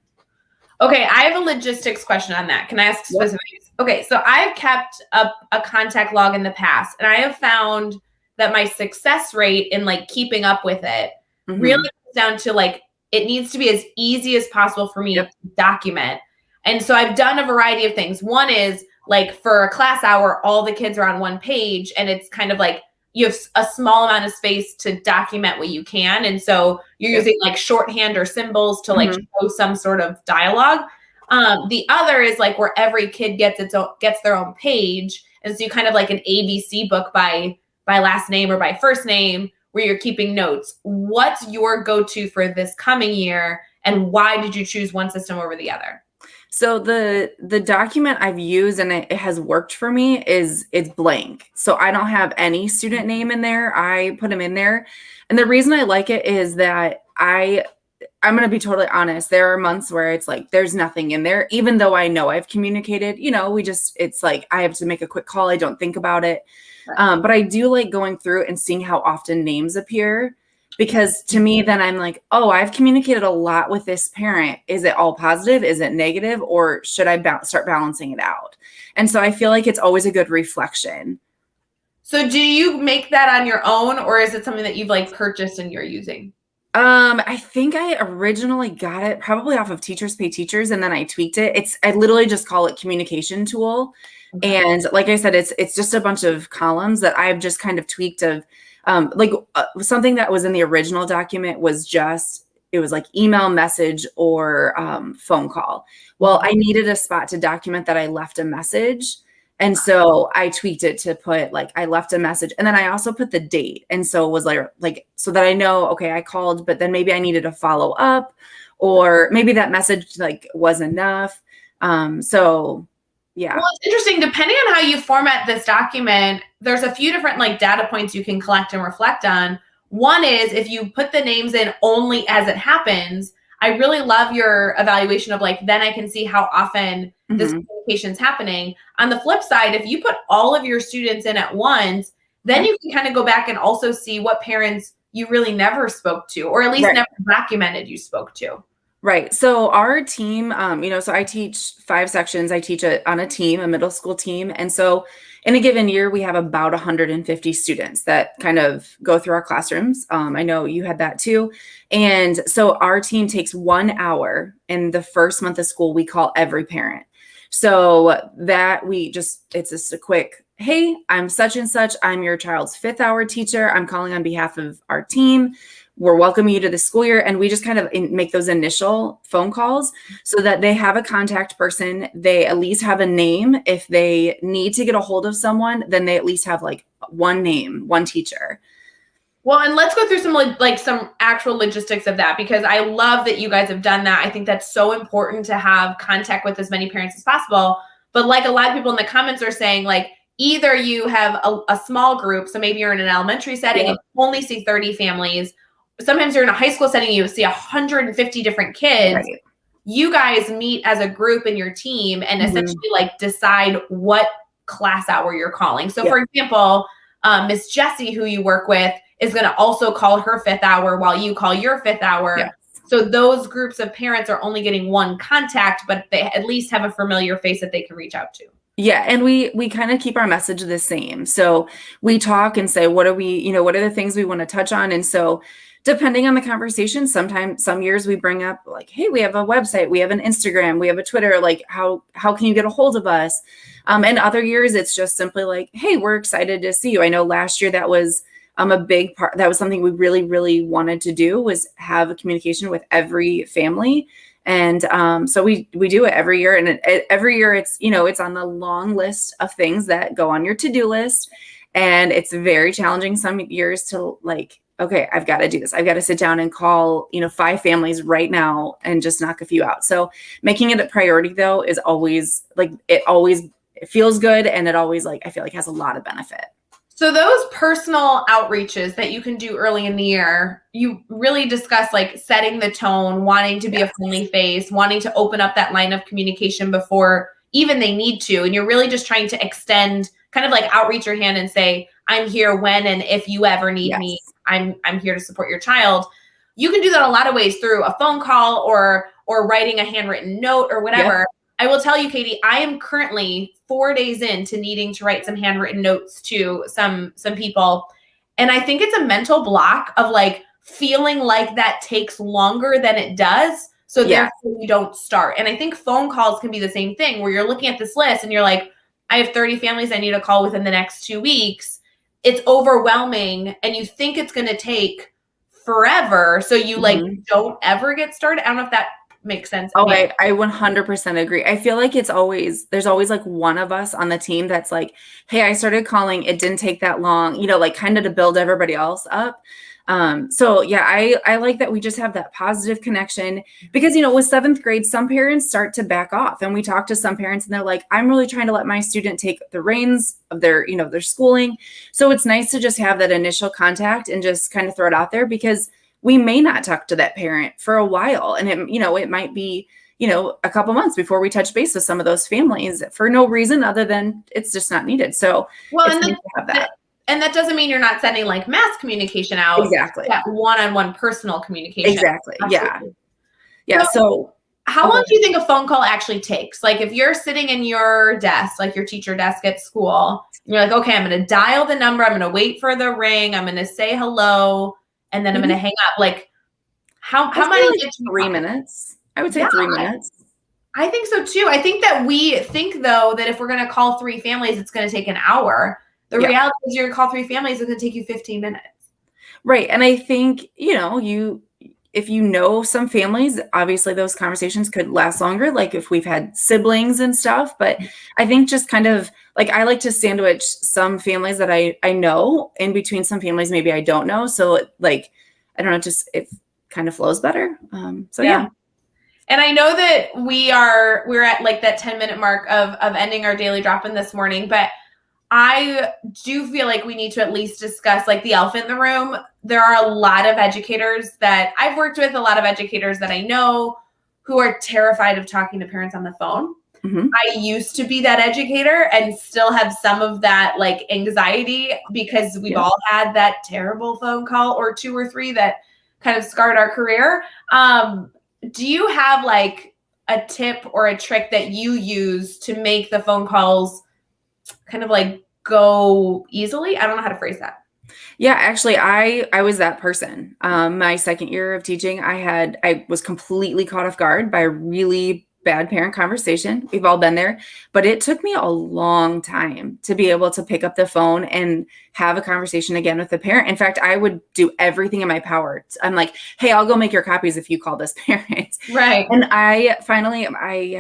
Okay. I have a logistics question on that. Can I ask specifics? Yep. Okay. So I've kept a contact log in the past, and I have found that my success rate in like keeping up with it really comes down to like, it needs to be as easy as possible for me to document. And so I've done a variety of things. One is like for a class hour, all the kids are on one page, and it's kind of like you have a small amount of space to document what you can. And so you're using like shorthand or symbols to like show some sort of dialogue. The other is like where every kid gets their own page. And so you kind of like an ABC book by last name or by first name where you're keeping notes. What's your go-to for this coming year, and why did you choose one system over the other? So the document I've used and it has worked for me is it's blank. So I don't have any student name in there. I put them in there. And the reason I like it is that I'm going to be totally honest. There are months where it's like there's nothing in there, even though I know I've communicated, it's like I have to make a quick call. I don't think about it. Right. But I do like going through and seeing how often names appear, because to me, then I'm like, oh, I've communicated a lot with this parent. Is it all positive? Is it negative? Or should I start balancing it out? And so I feel like it's always a good reflection. So do you make that on your own, or is it something that you've like purchased and you're using? I think I originally got it probably off of Teachers Pay Teachers, and then I tweaked it. I literally just call it communication tool. Okay. And like I said, it's just a bunch of columns that I've just kind of tweaked of, something that was in the original document was it was like email, message, or phone call. Well, I needed a spot to document that I left a message. And so I tweaked it to put like I left a message, and then I also put the date. And so it was like so that I know, okay, I called, but then maybe I needed to follow up, or maybe that message like was enough. So yeah. Well, it's interesting. Depending on how you format this document, there's a few different like data points you can collect and reflect on. One is if you put the names in only as it happens. I really love your evaluation of like, then I can see how often this communication is happening. On the flip side, if you put all of your students in at once, then you can kind of go back and also see what parents you really never spoke to, or at least never documented you spoke to. Right. So our team, so I teach 5 sections. I teach on a team, a middle school team. And so in a given year, we have about 150 students that kind of go through our classrooms. I know you had that too. And so our team takes 1 hour in the first month of school. We call every parent. So that it's just a quick, hey, I'm such and such. I'm your child's 5th hour teacher. I'm calling on behalf of our team. We're welcoming you to the school year. And we just kind of make those initial phone calls so that they have a contact person. They at least have a name. If they need to get a hold of someone, then they at least have like one name, one teacher. Well, and let's go through some actual logistics of that, because I love that you guys have done that. I think that's so important to have contact with as many parents as possible. But like a lot of people in the comments are saying, like, either you have a small group, so maybe you're in an elementary setting and you only see 30 families. Sometimes you're in a high school setting, you see 150 different kids. Right. You guys meet as a group in your team and essentially like decide what class hour you're calling. So for example, Miss Jessie, who you work with, is going to also call her 5th hour while you call your 5th hour. Yes. So those groups of parents are only getting one contact, but they at least have a familiar face that they can reach out to. Yeah. And we kind of keep our message the same. So we talk and say, what are the things we want to touch on? And so depending on the conversation, some years we bring up like, hey, we have a website, we have an Instagram, we have a Twitter, like how can you get a hold of us? And other years it's just simply like, hey, we're excited to see you. I know last year that was a big part. That was something we really, really wanted to do, was have a communication with every family. And so we do it every year. And every year it's on the long list of things that go on your to-do list. And it's very challenging some years to like, okay, I've got to do this. I've got to sit down and call, 5 families right now and just knock a few out. So making it a priority though is always like, it feels good. And it always like, I feel like has a lot of benefit. So those personal outreaches that you can do early in the year, you really discuss like setting the tone, wanting to be a friendly face, wanting to open up that line of communication before even they need to. And you're really just trying to extend, kind of like outreach your hand and say, I'm here when and if you ever need me, I'm here to support your child. You can do that a lot of ways through a phone call or writing a handwritten note or whatever. Yep. I will tell you, Katie, I am currently 4 days into needing to write some handwritten notes to some people. And I think it's a mental block of like feeling like that takes longer than it does. So therefore you don't start. And I think phone calls can be the same thing, where you're looking at this list and you're like, I have 30 families I need to call within the next 2 weeks. It's overwhelming and you think it's going to take forever. So you like don't ever get started. I don't know if that makes sense. Oh, I 100% agree. I feel like there's always like one of us on the team that's like, hey, I started calling, it didn't take that long, like kind of to build everybody else up. So yeah, I like that we just have that positive connection because, with seventh grade, some parents start to back off, and we talk to some parents and they're like, I'm really trying to let my student take the reins of their, their schooling. So it's nice to just have that initial contact and just kind of throw it out there because we may not talk to that parent for a while. And it might be, a couple months before we touch base with some of those families for no reason other than it's just not needed. So well, it's nice to have that. And that doesn't mean you're not sending like mass communication out. Exactly. That one-on-one personal communication. Exactly. Absolutely. Yeah. So how long do you think a phone call actually takes? Like if you're sitting in your desk, like your teacher desk at school, and you're like, okay, I'm going to dial the number. I'm going to wait for the ring. I'm going to say hello. And then I'm going to hang up. Like how many? Like 3 minutes. I would say 3 minutes. I think so too. I think that we think though, that if we're going to call 3 families, it's going to take an hour. The reality is you're going to call 3 families, it's going to take you 15 minutes. Right. And I think, if some families, obviously those conversations could last longer, like if we've had siblings and stuff. But I think just kind of like I like to sandwich some families that I know in between some families maybe I don't know. So like, I don't know, just it kind of flows better. So yeah. And I know that we're at like that 10-minute mark of ending our daily drop-in this morning, but I do feel like we need to at least discuss like the elephant in the room. There are a lot of educators that I've worked with, a lot of educators that I know who are terrified of talking to parents on the phone. Mm-hmm. I used to be that educator and still have some of that like anxiety because we've all had that terrible phone call or 2 or 3 that kind of scarred our career. Do you have like a tip or a trick that you use to make the phone calls kind of like go easily? I don't know how to phrase that. Yeah, actually, I was that person. My second year of teaching, I was completely caught off guard by a really bad parent conversation. We've all been there, but it took me a long time to be able to pick up the phone and have a conversation again with the parent. In fact, I would do everything in my power. I'm like, hey, I'll go make your copies if you call this parent. Right. And I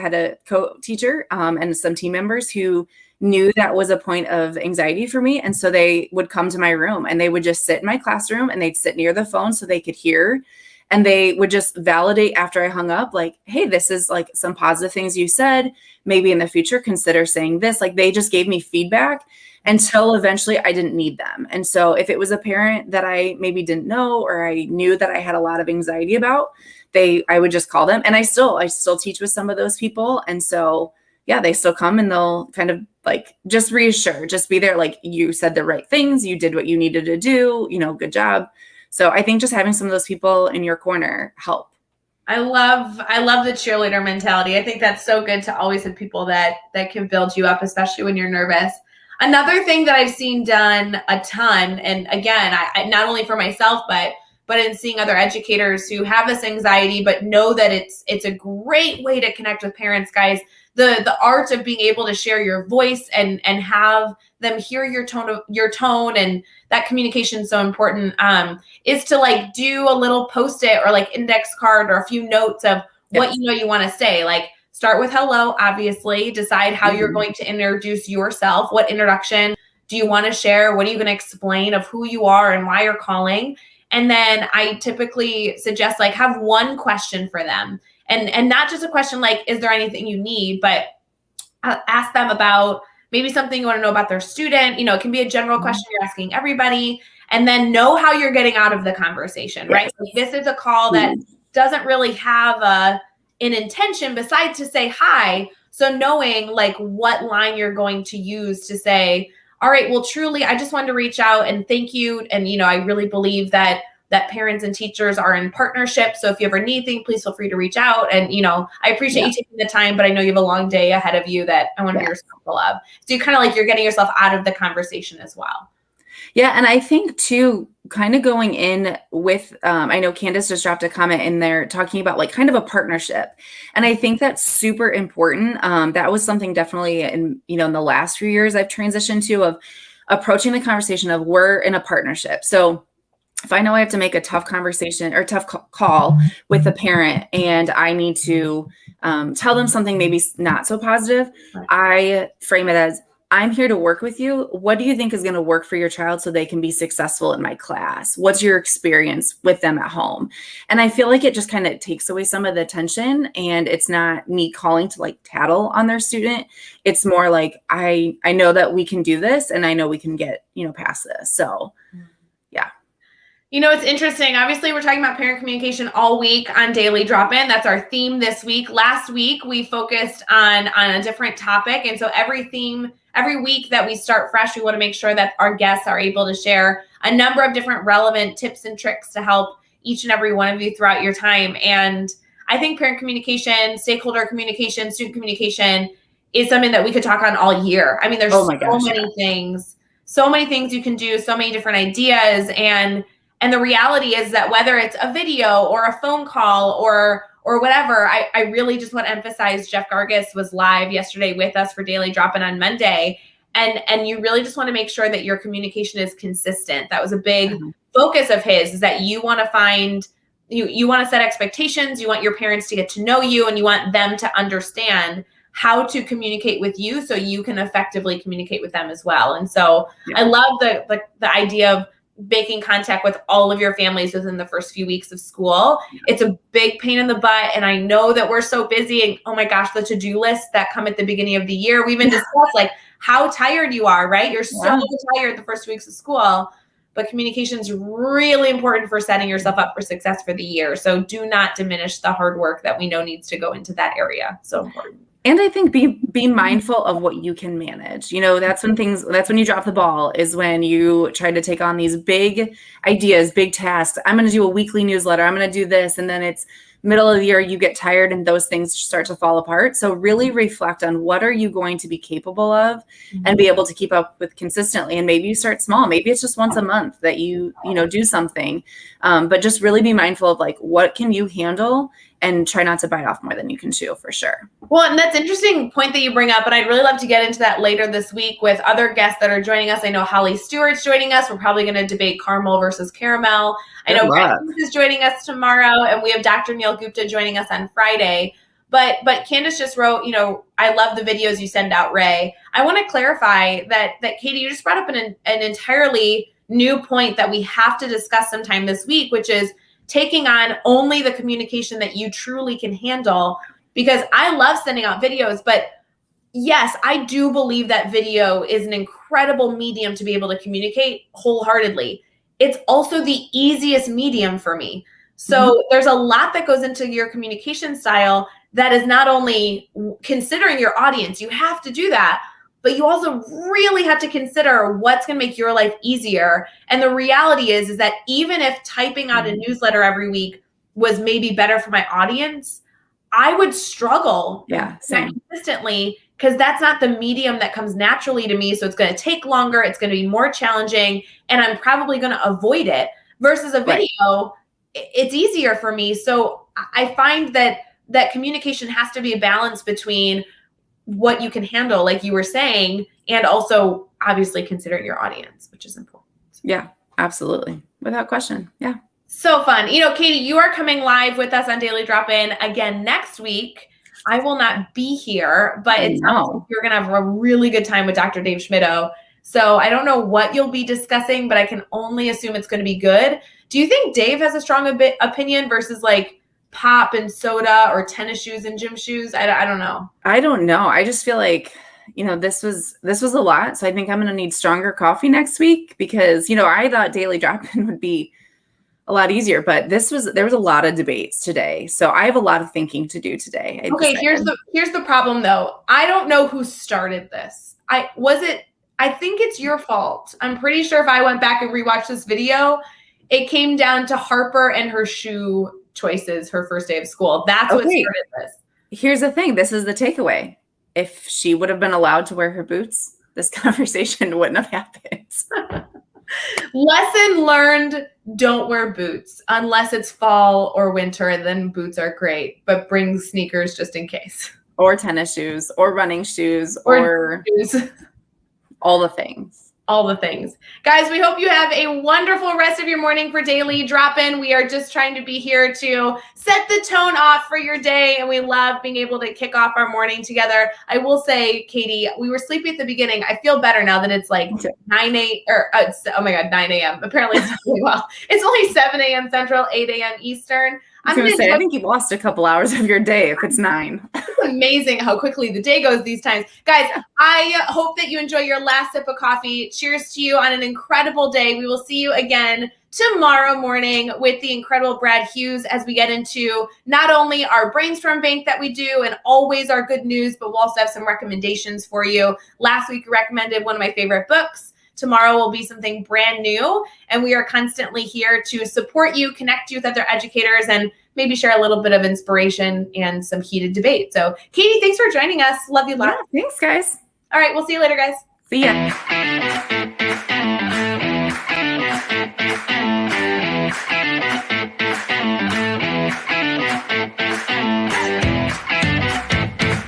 had a co-teacher and some team members who knew that was a point of anxiety for me. And so they would come to my room and they would just sit in my classroom and they'd sit near the phone so they could hear. And they would just validate after I hung up, like, hey, this is like some positive things you said. Maybe in the future, consider saying this. Like they just gave me feedback until eventually I didn't need them. And so if it was a parent that I maybe didn't know, or I knew that I had a lot of anxiety about, I would just call them. And I still teach with some of those people. And so, yeah, they still come and they'll kind of like just reassure, just be there. Like you said the right things. You did what you needed to do, good job. So I think just having some of those people in your corner help. I love the cheerleader mentality. I think that's so good to always have people that can build you up, especially when you're nervous. Another thing that I've seen done a ton, and again, I not only for myself, but in seeing other educators who have this anxiety, but know that it's a great way to connect with parents, guys. The art of being able to share your voice and have them hear your tone and that communication is so important, is to like do a little Post-it or like index card or a few notes of what you want to say. Like start with hello, obviously, decide how you're going to introduce yourself. What introduction do you want to share? What are you going to explain of who you are and why you're calling? And then I typically suggest like have one question for them. And not just a question like, is there anything you need, but ask them about maybe something you want to know about their student. It can be a general question you're asking everybody, and then know how you're getting out of the conversation, right? Like this is a call that doesn't really have an intention besides to say hi. So knowing like what line you're going to use to say, all right, well, truly, I just wanted to reach out and thank you. And, I really believe that parents and teachers are in partnership. So if you ever need anything, please feel free to reach out. And, I appreciate you taking the time, but I know you have a long day ahead of you that I want to be respectful of. So you kind of like, you're getting yourself out of the conversation as well. Yeah. And I think too, kind of going in with, I know Candace just dropped a comment in there talking about like kind of a partnership. And I think that's super important. That was something definitely in the last few years I've transitioned to, of approaching the conversation of we're in a partnership. So if I know I have to make a tough conversation or tough call with a parent and I need to tell them something maybe not so positive, Right. I frame it as, I'm here to work with you. What do you think is going to work for your child so they can be successful in my class? What's your experience with them at home? And I feel like it just kind of takes away some of the tension, and it's not me calling to like tattle on their student. It's more like, I know that we can do this, and I know we can get, past this. So yeah. It's interesting. Obviously, we're talking about parent communication all week on Daily Drop-In. That's our theme this week. Last week, we focused on a different topic. And so every week that we start fresh, we want to make sure that our guests are able to share a number of different relevant tips and tricks to help each and every one of you throughout your time. And I think parent communication, stakeholder communication, student communication is something that we could talk on all year. I mean, there's so many things you can do, so many different ideas. And the reality is that whether it's a video or a phone call or whatever, I really just want to emphasize Jeff Gargas was live yesterday with us for Daily Drop-In on Monday. And you really just want to make sure that your communication is consistent. That was a big focus of his, is that you want to find, you want to set expectations. You want your parents to get to know you, and you want them to understand how to communicate with you so you can effectively communicate with them as well. And so I love the idea of making contact with all of your families within the first few weeks of school. It's a big pain in the butt. And I know that we're so busy, and oh my gosh, the to-do lists that come at the beginning of the year. We even discussed like how tired you are, right? You're so tired the first weeks of school, but communication is really important for setting yourself up for success for the year. So do not diminish the hard work that we know needs to go into that area. So important. And I think be mindful of what you can manage. That's when you drop the ball, is when you try to take on these big ideas, big tasks. I'm going to do a weekly newsletter. I'm going to do this. And then it's middle of the year, you get tired and those things start to fall apart. So really reflect on what are you going to be capable of and be able to keep up with consistently. And maybe you start small. Maybe it's just once a month that you do something. But just really be mindful of like, what can you handle, and try not to bite off more than you can chew, for sure. Well, and that's an interesting point that you bring up, and I'd really love to get into that later this week with other guests that are joining us. I know Holly Stewart's joining us. We're probably going to debate caramel versus caramel. I know Greg is joining us tomorrow, and we have Dr. Neil Gupta joining us on Friday. But Candace just wrote, I love the videos you send out, Ray. I want to clarify that Katie, you just brought up an entirely new point that we have to discuss sometime this week, which is taking on only the communication that you truly can handle. Because I love sending out videos, but yes, I do believe that video is an incredible medium to be able to communicate wholeheartedly. It's also the easiest medium for me. So there's a lot that goes into your communication style that is not only considering your audience, you have to do that, but you also really have to consider what's going to make your life easier. And the reality is that even if typing out a newsletter every week was maybe better for my audience, I would struggle consistently, because that's not the medium that comes naturally to me. So it's going to take longer. It's going to be more challenging, and I'm probably going to avoid it. Versus a video, it's easier for me. So I find that communication has to be a balance between what you can handle, like you were saying, and also obviously considering your audience, which is important. Yeah, absolutely. Without question. Yeah. So fun. Katie, you are coming live with us on Daily Drop-In again next week. I will not be here, but you're going to have a really good time with Dr. Dave Schmittou. So I don't know what you'll be discussing, but I can only assume it's going to be good. Do you think Dave has a strong opinion versus like pop and soda or tennis shoes and gym shoes? I don't know. I don't know. I just feel like, this was a lot. So I think I'm going to need stronger coffee next week, because, I thought Daily Drop-In would be a lot easier, but there was a lot of debates today. So I have a lot of thinking to do today. Okay. Here's the problem though. I don't know who started this. I think it's your fault. I'm pretty sure if I went back and rewatched this video, it came down to Harper and her shoe choices her first day of school. That's what started this. Here's the thing. This is the takeaway. If she would have been allowed to wear her boots, this conversation wouldn't have happened. Lesson learned, don't wear boots unless it's fall or winter. Then boots are great, but bring sneakers just in case. Or tennis shoes or running shoes or shoes. All the things. All the things. Guys, we hope you have a wonderful rest of your morning for Daily Drop-In. We are just trying to be here to set the tone off for your day, and we love being able to kick off our morning together. I will say, Katie, we were sleepy at the beginning. I feel better now that it's like 9 a.m. Apparently it's really well. It's only 7 a.m. Central, 8 a.m. Eastern. I think you've lost a couple hours of your day if it's 9. It's amazing how quickly the day goes these times. Guys, I hope that you enjoy your last sip of coffee. Cheers to you on an incredible day. We will see you again tomorrow morning with the incredible Brad Hughes as we get into not only our brainstorm bank that we do and always our good news, but we'll also have some recommendations for you. Last week, we recommended one of my favorite books. Tomorrow will be something brand new, and we are constantly here to support you, connect you with other educators, and maybe share a little bit of inspiration and some heated debate. So, Katie, thanks for joining us. Love you lots. Yeah, thanks, guys. All right, we'll see you later, guys. See ya.